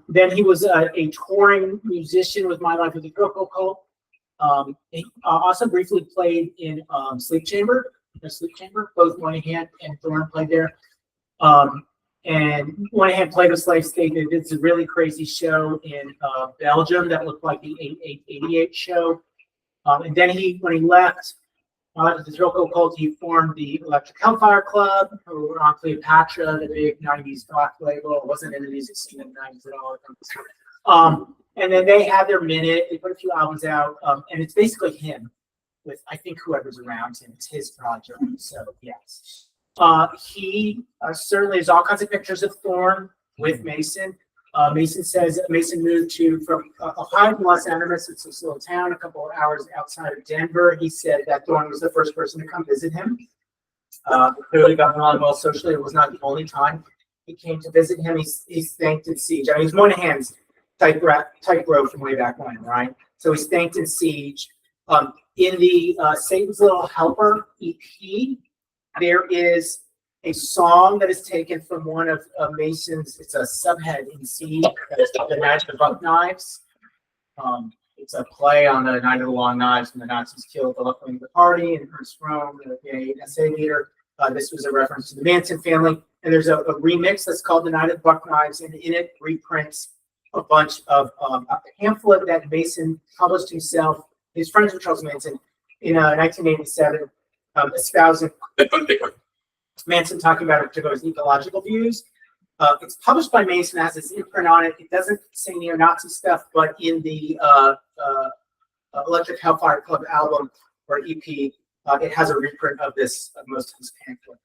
[SPEAKER 2] Then he was a touring musician with My Life with the Countercultural Cult. He also briefly played in Sleep Chamber. Both Moynihan and Thorne played there. And Moynihan played with Slave State. They did a really crazy show in Belgium that looked like the 88 show. And then when he left the Countercultural Cult, he formed the Electric Hellfire Club, who were on Cleopatra, the big 90s rock label. It wasn't in the music scene in the 90s at all. And then they had their minute. They put a few albums out, and it's basically him with, I think, whoever's around him. It's his project. So, yes. He certainly has all kinds of pictures of Thorne with Mason. Mason moved from Ohio to Los Angeles. It's this little town a couple of hours outside of Denver. He said that Thorne was the first person to come visit him. Clearly got along well socially. It was not the only time he came to visit him. He's thanked in Siege. I mean, he's Moynihan's type bro from way back when, right? So he's thanked in Siege. In the Satan's Little Helper EP, there is a song that is taken from one of Mason's, it's a subhead in C, that's the Night of the Buck Knives. It's a play on the Night of the Long Knives when the Nazis killed the left wing of the party and Ernst Röhm, the SA leader. This was a reference to the Manson family. And there's a remix that's called The Night of the Buck Knives, and in it reprints a bunch of a pamphlet that Mason published himself. His friends with Charles Manson in 1987, espousing Manson talking about his ecological views. It's published by Mason, has its imprint on it. It doesn't say neo-Nazi stuff, but in the Electric Hellfire Club album or EP, it has a reprint of most of his pamphlet.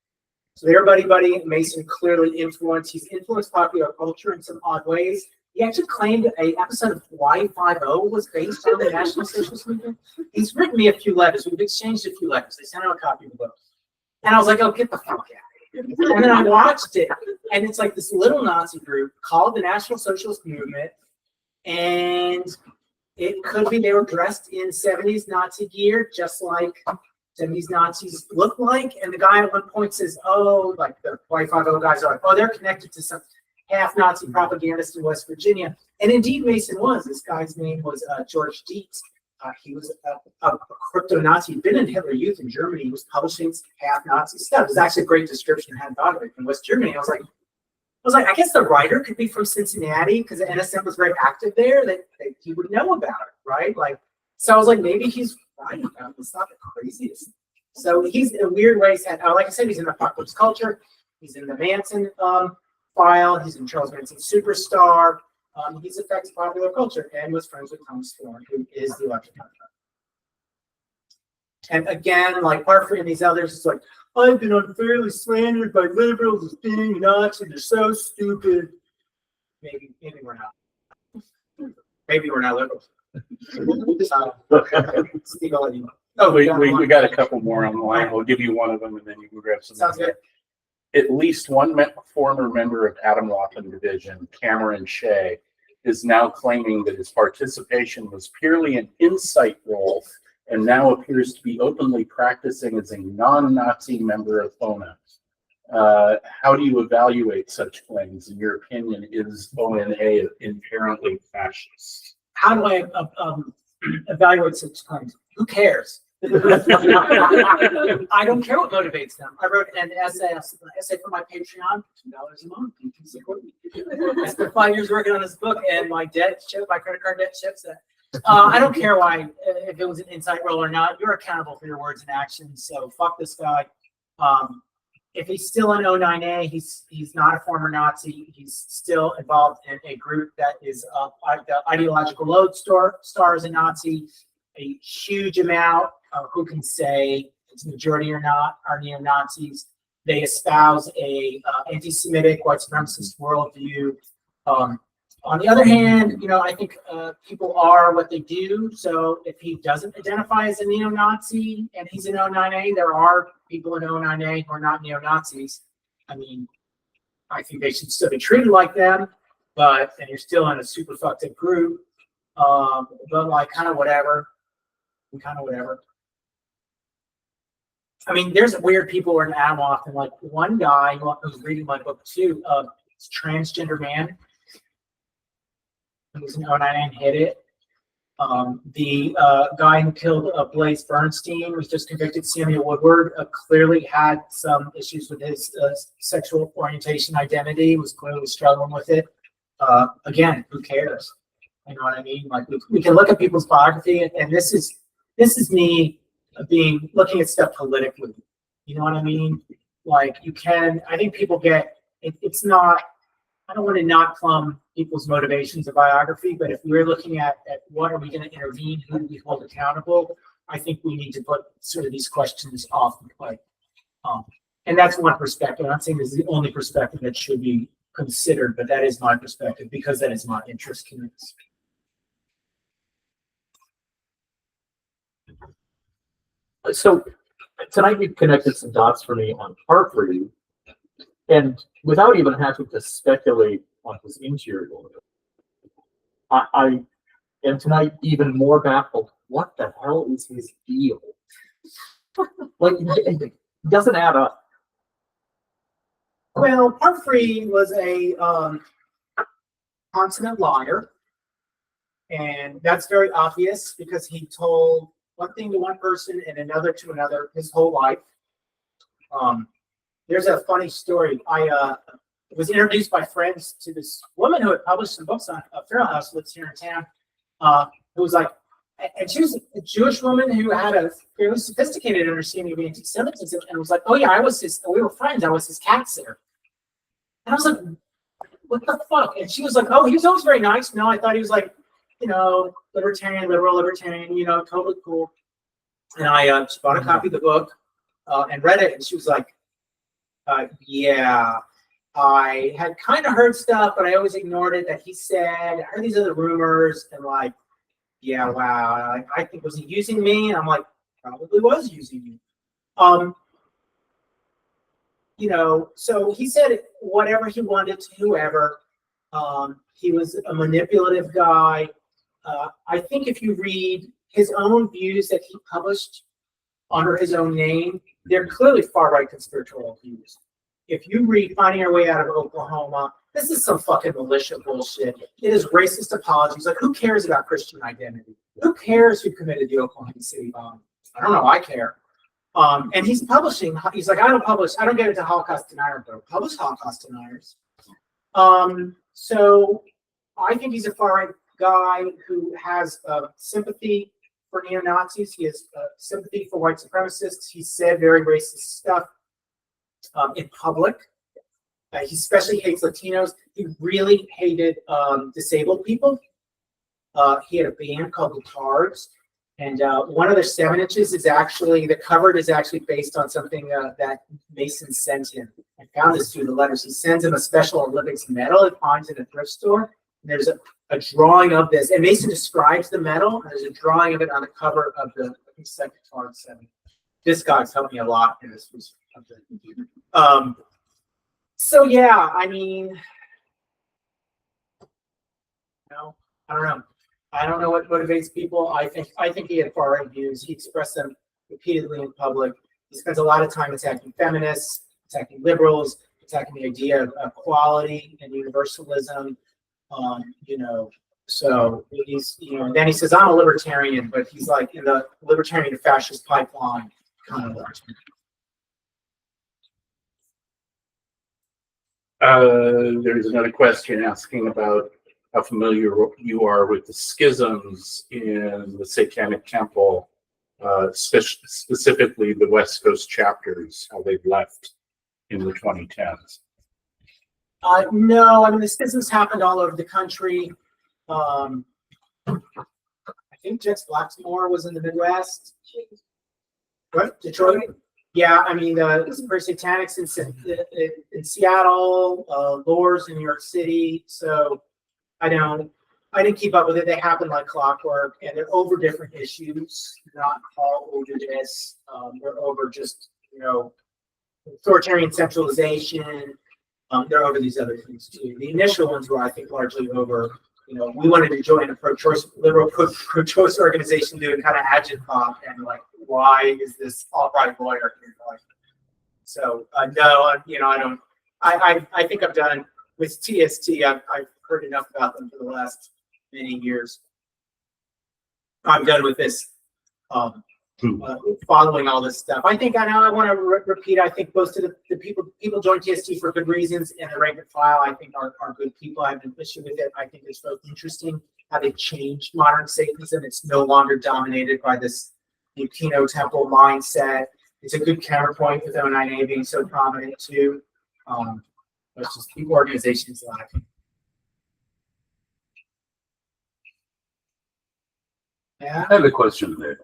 [SPEAKER 2] So they're buddy. Mason clearly influenced. He's influenced popular culture in some odd ways. He actually claimed an episode of Hawaii Five-0 was based on the National Socialist movement. He's written me a few letters. We've exchanged a few letters. I sent him a copy of the book. And I was like, oh, get the fuck out of here. And then I watched it. And it's like this little Nazi group called the National Socialist Movement. And it could be they were dressed in 70s Nazi gear, just like 70s Nazis look like. And the guy at one point says, oh, like the Hawaii Five-0 guys are like, oh, they're connected to some half-Nazi propagandist in West Virginia. And indeed, Mason was. This guy's name was George Dietz. He was a crypto-Nazi. He'd been in Hitler Youth in Germany. He was publishing half-Nazi stuff. It was actually a great description I had thought of it in West Germany. I was like, I guess the writer could be from Cincinnati because the NSM was very active there. That he would know about it, right? Like, so I was like, maybe he's right about it. It's not the craziest. So he's in a weird way. Like I said, he's in apocalypse culture. He's in the Manson file. He's in Charles Manson Superstar. He's affects popular culture and was friends with Thomas Thorne, who is the Electric Hellfire. And again, like Parfrey and these others, it's like, I've been unfairly slandered by liberals as being Nazi. They're so stupid. Maybe we're not. Maybe we're not liberals. Steve, I'll let you know. Oh,
[SPEAKER 1] We
[SPEAKER 2] one.
[SPEAKER 1] got a couple more on the line. We'll give you one of them and then you can grab some.
[SPEAKER 2] Sounds good.
[SPEAKER 1] At least one former member of Atomwaffen Division, Cameron Shea, is now claiming that his participation was purely an insight role and now appears to be openly practicing as a non-Nazi member of ONA. How do you evaluate such claims? In your opinion, is ONA inherently fascist?
[SPEAKER 2] How do I evaluate such claims? Who cares? I don't care what motivates them. I wrote an essay for my Patreon, $2 a month. You can support me. I spent 5 years working on this book, and my credit card debt ships that. I don't care why, if it was an insight role or not. You're accountable for your words and actions. So fuck this guy. If he's still in 09A, he's not a former Nazi. He's still involved in a group that is the ideological lodestar as a Nazi. A huge amount of who can say it's majority or not are neo-Nazis. They espouse a anti-Semitic, white supremacist worldview. On the other hand, I think people are what they do. So if he doesn't identify as a neo-Nazi and he's in 09A, there are people in 09A who are not neo-Nazis. I mean, I think they should still be treated like them, and you're still in a super fucked up group. But like kind of whatever. I mean, there's weird people who are in Atomwaffen. Like one guy who's reading my book too, it's transgender man. He was in 09 and hit it. The guy who killed Blaise Bernstein was just convicted. Samuel Woodward clearly had some issues with his sexual orientation identity, was clearly struggling with it. Again, who cares? You know what I mean? Like we can look at people's biography, and this is me looking at stuff politically. You know what I mean? Like I think people get it's not. I don't want to not plumb people's motivations of biography, but if we're looking at what are we going to intervene, who do we hold accountable, I think we need to put sort of these questions off the plate. And that's one perspective. I'm not saying this is the only perspective that should be considered, but that is my perspective because that is my interest case.
[SPEAKER 5] So tonight you connected some dots for me on Hartford, and without even having to speculate on his interior, I am tonight even more baffled. What the hell is his deal? Like, it doesn't add up.
[SPEAKER 2] Well, Humphrey was a consummate liar, and that's very obvious because he told one thing to one person and another to another his whole life. There's a funny story. I was introduced by friends to this woman who had published some books on Feral House, lives here in town. Who was like, and she was a Jewish woman who had a fairly sophisticated understanding of anti-Semitism, and was like, "Oh yeah, we were friends. I was his cat sitter." And I was like, "What the fuck?" And she was like, "Oh, he was always very nice. No, I thought he was like, liberal libertarian, totally cool." And I just bought a copy of the book and read it, and she was like, "Yeah, I had kind of heard stuff, but I always ignored it that he said. I heard these other rumors, and like, yeah, wow, I think, was he using me?" And I'm like, "Probably was using you." So he said whatever he wanted to whoever. He was a manipulative guy. I think if you read his own views that he published under his own name, they're clearly far-right conspiratorial views. If you read Finding Our Way Out of Oklahoma, this is some fucking militia bullshit. It is racist apologies. Like, who cares about Christian identity? Who cares who committed the Oklahoma City bomb? I don't know. I care. And he's publishing. He's like, I don't get into Holocaust deniers, but I publish Holocaust deniers. So I think he's a far-right guy who has sympathy for neo-Nazis. He has sympathy for white supremacists. He said very racist stuff in public. He especially hates Latinos. He really hated disabled people. He had a band called the Tards, and one of their 7 inches is actually, the cover is actually based on something that Mason sent him. I found this through the letters. He sends him a Special Olympics medal he finds in a thrift store. And there's a drawing of this, and Mason describes the medal, and there's a drawing of it on the cover of the second card 7. This guy's helped me a lot in this research. So yeah, I mean, no, I don't know. I don't know what motivates people. I think he had far right views. He expressed them repeatedly in public. He spends a lot of time attacking feminists, attacking liberals, attacking the idea of equality and universalism. You know, so he's, you know, and then he says, I'm a libertarian, but he's like in the libertarian to fascist pipeline kind of libertarian.
[SPEAKER 1] There's another question asking about how familiar you are with the schisms in the Satanic Temple, specifically the West Coast chapters, how they've left in the 2010s.
[SPEAKER 2] No, I mean, the schisms happened all over the country. I think Jex Blacksmore was in the Midwest. What? Detroit? Yeah, I mean, the Satanics in Seattle, Lours in New York City. So I didn't keep up with it. They happen like clockwork, and they're over different issues, not all over this. They're over just, you know, authoritarian centralization. They're over these other things too. The initial ones were, I think, largely over, you know, we wanted to join a pro-choice, liberal pro-choice organization doing kind of agitprop, and like, why is this alt-right lawyer here? So no, you know, I think I'm done with TST. I've heard enough about them for the last many years. I'm done with this. Following all this stuff. I think I want to repeat. I think most of the people join TST for good reasons, and the rank and file I think are good people. I have an issue with it. I think it's both interesting how they changed modern Satanism. It's no longer dominated by this Kino Temple mindset. It's a good counterpoint with 09A being so prominent too. It's just the organization is lacking. Yeah.
[SPEAKER 6] I have a question there.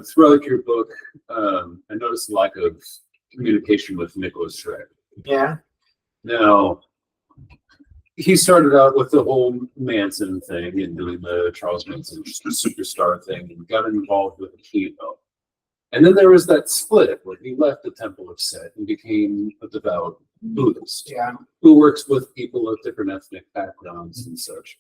[SPEAKER 6] Throughout your book, I noticed a lack of communication with Nicholas Schreck.
[SPEAKER 2] Yeah.
[SPEAKER 6] Now, he started out with the whole Manson thing and doing the Charles Manson superstar thing and got involved with the chemo. And then there was that split where he left the Temple of Set and became a devout Buddhist who works with people of different ethnic backgrounds and such.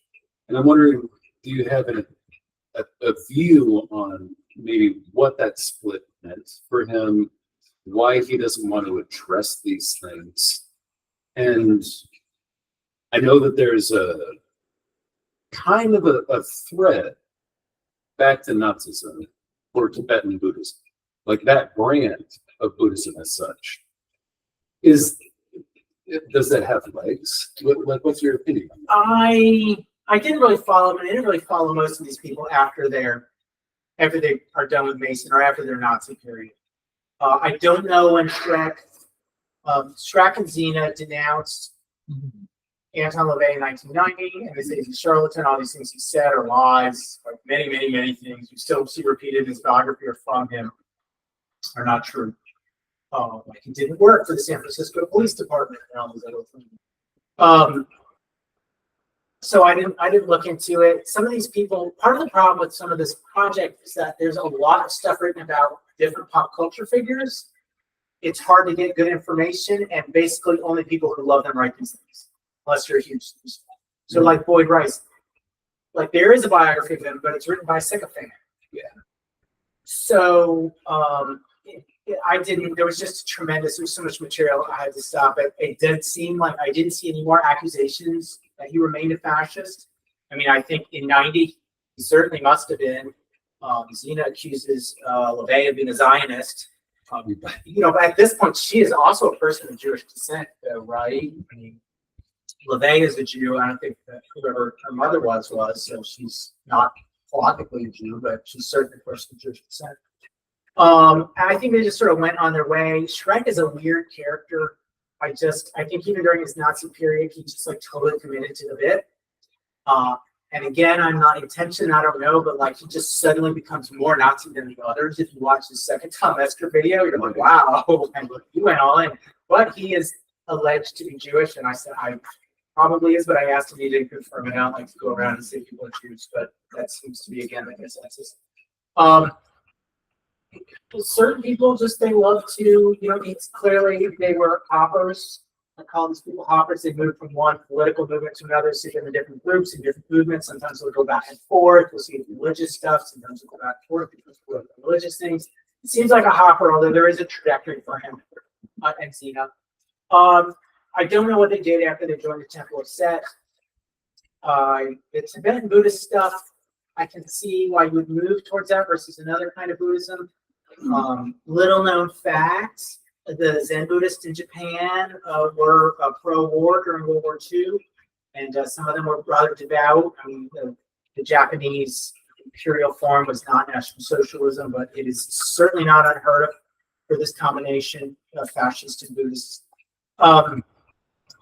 [SPEAKER 6] And I'm wondering, do you have a view on maybe what that split meant for him, why he doesn't want to address these things? And I know that there's a kind of a thread back to Nazism or Tibetan Buddhism, like that brand of Buddhism as such. Does that have legs? What's your opinion?
[SPEAKER 2] I didn't really follow them, and I didn't really follow most of these people after they are done with Mason or after their Nazi period. I don't know when Schreck and Zena denounced Anton LaVey in 1990, and they say he's a charlatan. All these things he said are lies. Like many, many, many things you still see repeated in his biography or from him are not true. Like he didn't work for the San Francisco Police Department and all these other things. So I didn't look into it. Some of these people, part of the problem with some of this project is that there's a lot of stuff written about different pop culture figures. It's hard to get good information, and basically only people who love them write these things, unless you're a huge fan. So like Boyd Rice, like there is a biography of him, but it's written by a sycophant. Yeah. So I didn't, there was just there was so much material I had to stop it. It did seem like I didn't see any more accusations that he remained a fascist. I mean, I think in 90, he certainly must have been. Zena accuses LaVey of being a Zionist. You know, but at this point, she is also a person of Jewish descent, though, right? I mean, LaVey is a Jew. I don't think that whoever her mother was, so she's not logically a Jew, but she's certainly a person of Jewish descent. And I think they just sort of went on their way. Schreck is a weird character. I think even during his Nazi period, he just like totally committed to the bit. And again, I'm not intention, I don't know, but like he just suddenly becomes more Nazi than the others. If you watch his second Tom Esker video, you're like, wow, and he went all in. But he is alleged to be Jewish, and I said I probably is, but I asked him, he didn't confirm it. I don't like to go around and say people are Jews, but that seems to be again the consensus. certain people just, they love to, it's clearly they were hoppers. I call these people hoppers. They move from one political movement to another, see them in different groups, in different movements. Sometimes they'll go back and forth. We'll see religious stuff. Sometimes they'll go back and forth because of religious things. It seems like a hopper, although there is a trajectory for him and Xena. I don't know what they did after they joined the Temple of Set. The Tibetan Buddhist stuff, I can see why you would move towards that versus another kind of Buddhism. Little known facts, the Zen Buddhists in Japan were pro-war during World War II, and some of them were rather devout. I mean, the Japanese imperial form was not National Socialism, but it is certainly not unheard of for this combination of fascist and Buddhist.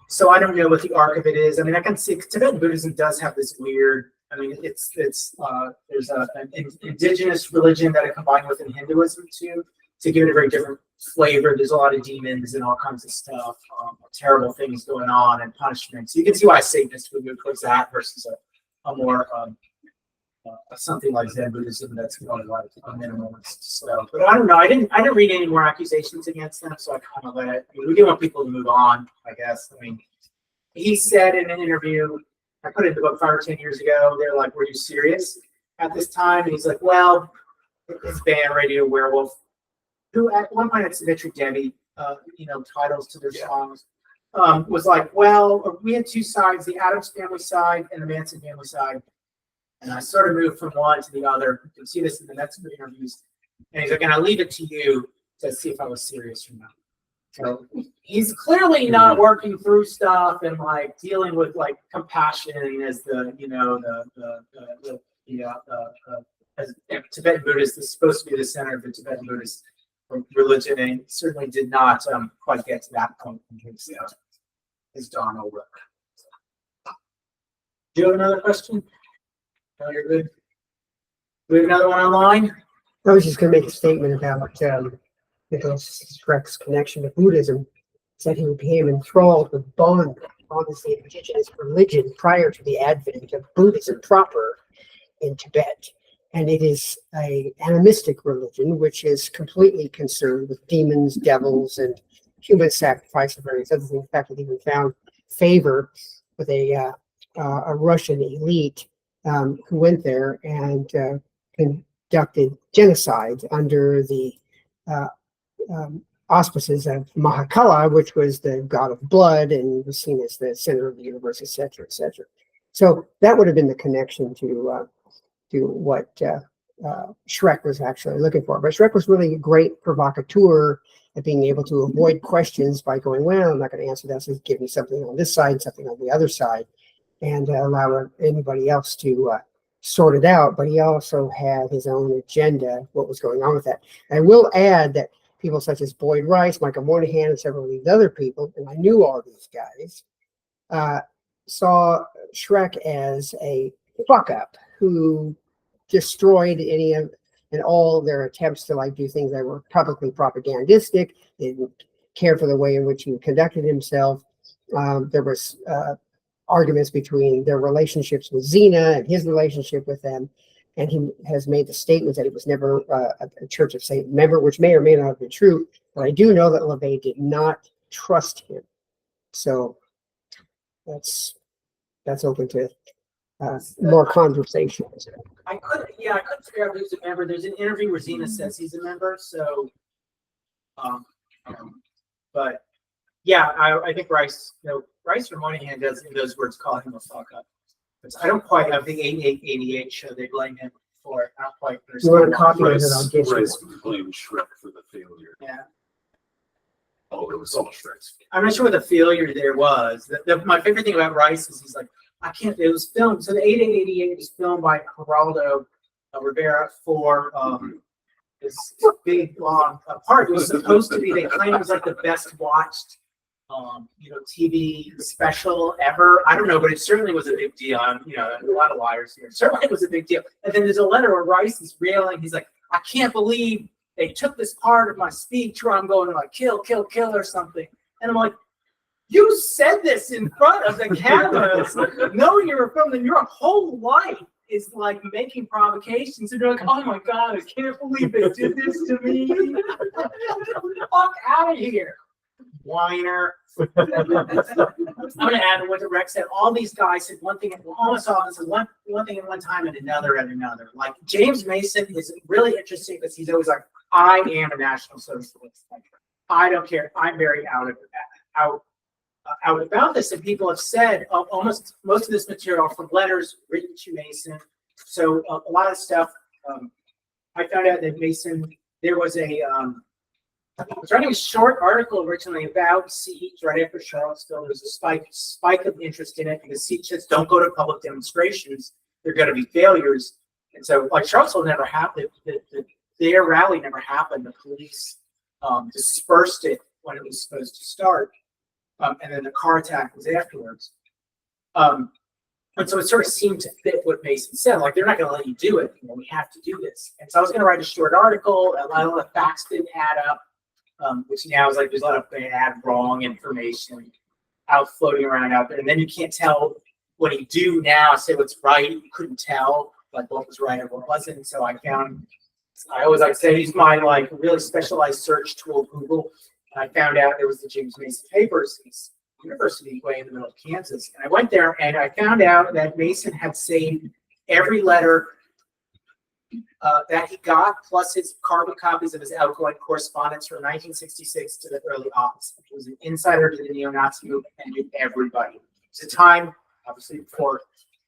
[SPEAKER 2] So I don't know what the arc of it is. I mean, I can see Tibetan Buddhism does have this weird. I mean, there's an indigenous religion that are combined with Hinduism too, to give it a very different flavor. There's a lot of demons and all kinds of stuff, terrible things going on and punishments. You can see why Satanists would move towards that versus a more something like Zen Buddhism that's more like a minimalist stuff. But I don't know. I didn't read any more accusations against them, so I kind of let it. I mean, we do want people to move on, I guess. I mean, he said in an interview, I put it in the book 5 or 10 years ago. They're like, "Were you serious at this time?" And he's like, "Well, his band Radio Werewolf, who at one point had Symmetry Debbie, titles to their songs, was like, well, we had two sides, the Addams family side and the Manson family side. And I sort of moved from one to the other. You can see this in the next few interviews. And he's like, and I leave it to you to see if I was serious or not." So he's clearly not working through stuff and like dealing with like compassion as as Tibetan Buddhist is supposed to be the center of the Tibetan Buddhist religion, and certainly did not quite get to that point in his Dharma work. Do you have another question? No, you're good. We have another one online.
[SPEAKER 4] I was just going to make a statement about Nicholas Schreck's connection to Buddhism. Said he became enthralled with Bon, as the indigenous religion prior to the advent of Buddhism proper in Tibet. And it is an animistic religion, which is completely concerned with demons, devils, and human sacrifice and various other things. In fact, it even found favor with a Russian elite who went there and conducted genocide under the auspices of Mahakala, which was the god of blood and was seen as the center of the universe, etc., etc. So that would have been the connection to what Schreck was actually looking for. But Schreck was really a great provocateur at being able to avoid questions by going, well, I'm not going to answer that, so give me something on this side, something on the other side, and allow anybody else to sort it out. But he also had his own agenda, what was going on with that. I will add that people such as Boyd Rice, Michael Moynihan, and several of these other people, and I knew all these guys, saw Schreck as a fuck-up who destroyed any of and all their attempts to like do things that were publicly propagandistic. They didn't care for the way in which he conducted himself. There was arguments between their relationships with Xena and his relationship with them. And he has made the statement that he was never a Church of Satan member, which may or may not have been true. But I do know that LaVey did not trust him. So that's open to more conversation.
[SPEAKER 2] I couldn't figure out who's a member. There's an interview where Xena says he's a member. So, but yeah, I think Rice or Moynihan does in those words call him a fuck up. I don't quite have the 8888 show. They blame him for it. I don't quite
[SPEAKER 4] You want
[SPEAKER 2] understand.
[SPEAKER 4] a copy of it? I'll get you.
[SPEAKER 6] Rice blamed Schreck for the failure.
[SPEAKER 2] Yeah.
[SPEAKER 6] Oh, it was all Schreck's.
[SPEAKER 2] I'm not sure what the failure there was. My favorite thing about Rice is he's like, it was filmed. So the 8888 was filmed by Geraldo Rivera for this big long part. It was supposed to be, they claimed it was like the best watched TV special ever. I don't know, but it certainly was a big deal. A lot of liars here. Certainly it was a big deal. And then there's a letter where Rice is railing. He's like, I can't believe they took this part of my speech where I'm going like kill, kill, kill or something. And I'm like, you said this in front of the cameras, knowing you were filming your whole life. is like making provocations, and they're like, "Oh my God, I can't believe they did this to me! Fuck out of here, whiner!" I'm gonna add what the Rex said. All these guys said one thing, almost all this is one thing at one time and another at another. Like James Mason is really interesting because he's always like, "I am a National Socialist. I don't care. I'm very out about this." And people have said almost most of this material from letters written to Mason. So a lot of stuff. I found out that Mason, there was a I was writing a short article originally about siege right after Charlottesville. There was a spike of interest in it because sieges don't go to public demonstrations; they're going to be failures. And so, like Charlottesville never happened. Their rally never happened. The police dispersed it when it was supposed to start, and then the car attack was afterwards. And so it sort of seemed to fit what Mason said. Like, they're not going to let you do it. You know, we have to do this. And so I was going to write a short article. A lot of the facts didn't add up. Which now is like there's a lot of bad, wrong information out floating around out there, and then you can't tell what you do now. Say what's right, you couldn't tell like what was right or what wasn't. So I always like to say use my like really specialized search tool, Google. And I found out there was the James Mason papers, this university way in the middle of Kansas, and I went there and I found out that Mason had saved every letter that he got, plus his carbon copies of his outgoing correspondence from 1966 to the early aughts. He was an insider to the neo-Nazi movement and knew everybody. It's a time, obviously, before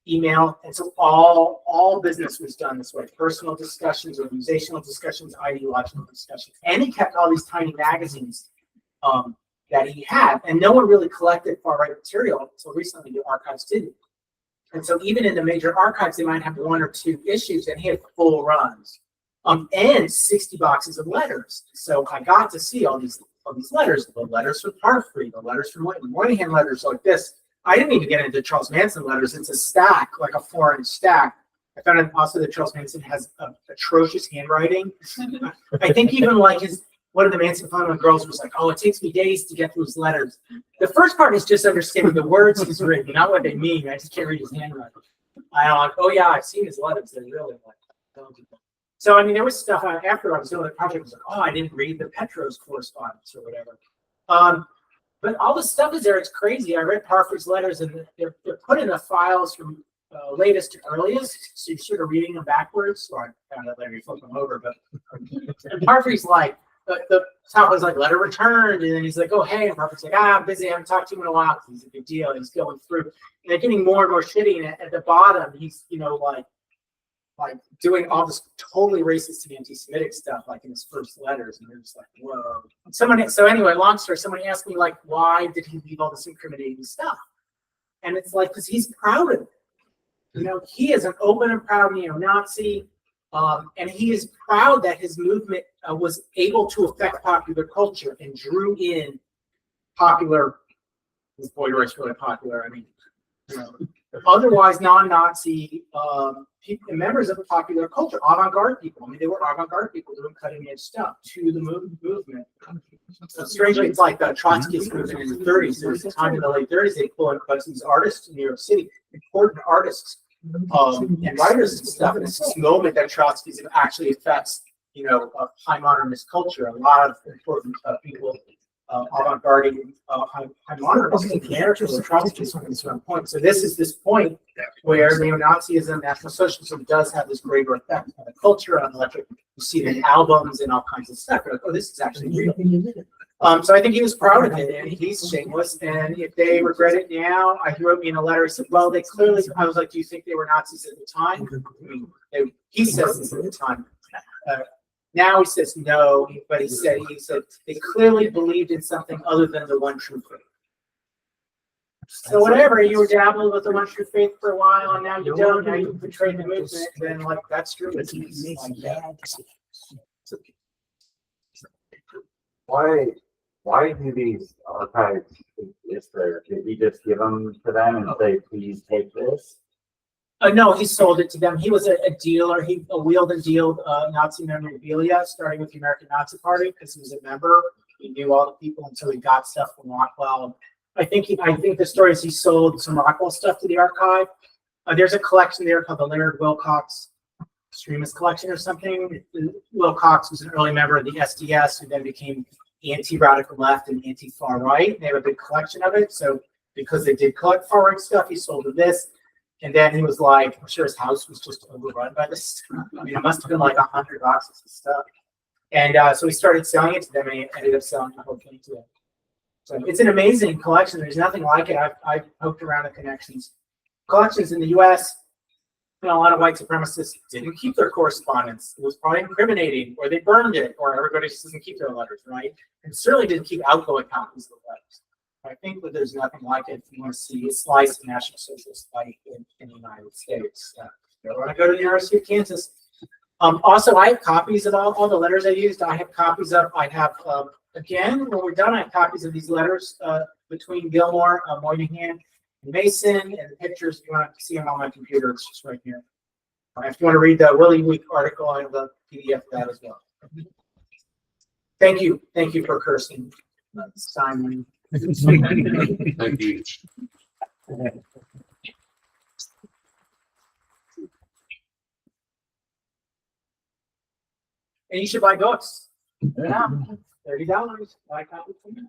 [SPEAKER 2] email, and so all business was done this way: personal discussions, organizational discussions, ideological discussions. And he kept all these tiny magazines that he had, and no one really collected far-right material until recently. The archives didn't. And so even in the major archives, they might have one or two issues, and he had full runs, and 60 boxes of letters. So I got to see all these letters, the letters from Parfrey, the letters from Moynihan, letters like this. I didn't even get into Charles Manson letters. It's a stack, like a 4-inch stack. I found out also that Charles Manson has atrocious handwriting. I think even like one of the Manson Family girls was like, "Oh, it takes me days to get through his letters." The first part is just understanding the words he's written, not what they mean. I just can't read his handwriting. I'm like, "Oh yeah, I've seen his letters. They're really like." So I mean, there was stuff after I was doing the project. I was like, "Oh, I didn't read the Petros correspondence or whatever." But all the stuff is there. It's crazy. I read Parfrey's letters, and they're put in the files from latest to earliest. So you're sort of reading them backwards. Or I found out later you flip them over. But and Parfrey's like. The top was like letter returned, and then he's like, "Oh hey," and Parfrey's like, "I'm busy. I haven't talked to him in a while." Because he's a big deal. He's going through, and they're getting more and more shitty. And at the bottom, he's like doing all this totally racist and anti-Semitic stuff, like in his first letters, and they're just like, "Whoa." So anyway, long story. Somebody asked me like, why did he leave all this incriminating stuff? And it's like because he's proud of it. You know, he is an open and proud neo-Nazi. And he is proud that his movement was able to affect popular culture and drew in popular. This boy is really popular. I mean, otherwise non-Nazi members of the popular culture, avant-garde people. I mean, they were avant-garde people doing cutting-edge stuff to the movement. So strangely, it's like the Trotskyist movement in the 30s. There was a time in the late 30s they pulled in a bunch of these artists in New York City, important artists. And writers and stuff, and it's this moment that Trotskyism actually affects, high modernist culture. A lot of important people, avant-garde, high modernists, characters of Trotskyism at a certain point. So this is this point where neo-Nazism, National Socialism does have this greater effect on the culture, on you see it in albums and all kinds of stuff. You're like, oh, this is actually real. So I think he was proud of it, and he's shameless. And if they regret it now, he wrote me in a letter. He said, "Well, they clearly." I was like, "Do you think they were Nazis at the time?" I mean, he says this at the time. Now he says no, but he said they clearly believed in something other than the one true faith. So whatever, you were dabbling with the one true faith for a while, and now you don't. Now you betrayed the movement. Then that's true. It's
[SPEAKER 7] Why do these archives exist there? Did he just give them to them and say, "Please take this"?
[SPEAKER 2] No, he sold it to them. He was a dealer. He wheeled and dealed Nazi memorabilia, starting with the American Nazi Party because he was a member. He knew all the people until he got stuff from Rockwell. I think the story is he sold some Rockwell stuff to the archive. There's a collection there called the Leonard Wilcox Extremist Collection or something. Wilcox was an early member of the SDS who then became anti-radical left and anti-far right. They have a big collection of it. So because they did collect far right stuff, he sold to this. And then he was like, I'm sure his house was just overrun by this stuff. I mean, it must have been like 100 boxes of stuff. And so he started selling it to them, and he ended up selling the whole thing to them. So it's an amazing collection. There's nothing like it. I've poked around the connections. Collections in the U.S., a lot of white supremacists didn't keep their correspondence. It was probably incriminating, or they burned it, or everybody just doesn't keep their letters, right? And certainly didn't keep outgoing copies of the letters. I think that there's nothing like it if you want to see a slice of National Socialist life in the United States. You want to go to the University of Kansas. Also, I have copies of all the letters I used. I have copies of, again, when we're done, I have copies of these letters between Gilmore, Moynihan, and Mason, and the pictures. If you want to see them on my computer, it's just right here. If you want to read the Willie Week article, I have the PDF of that as well. Thank you. Thank you for cursing, Simon.
[SPEAKER 6] Thank you.
[SPEAKER 2] And you should buy books. Yeah, $30. Buy a copy from me.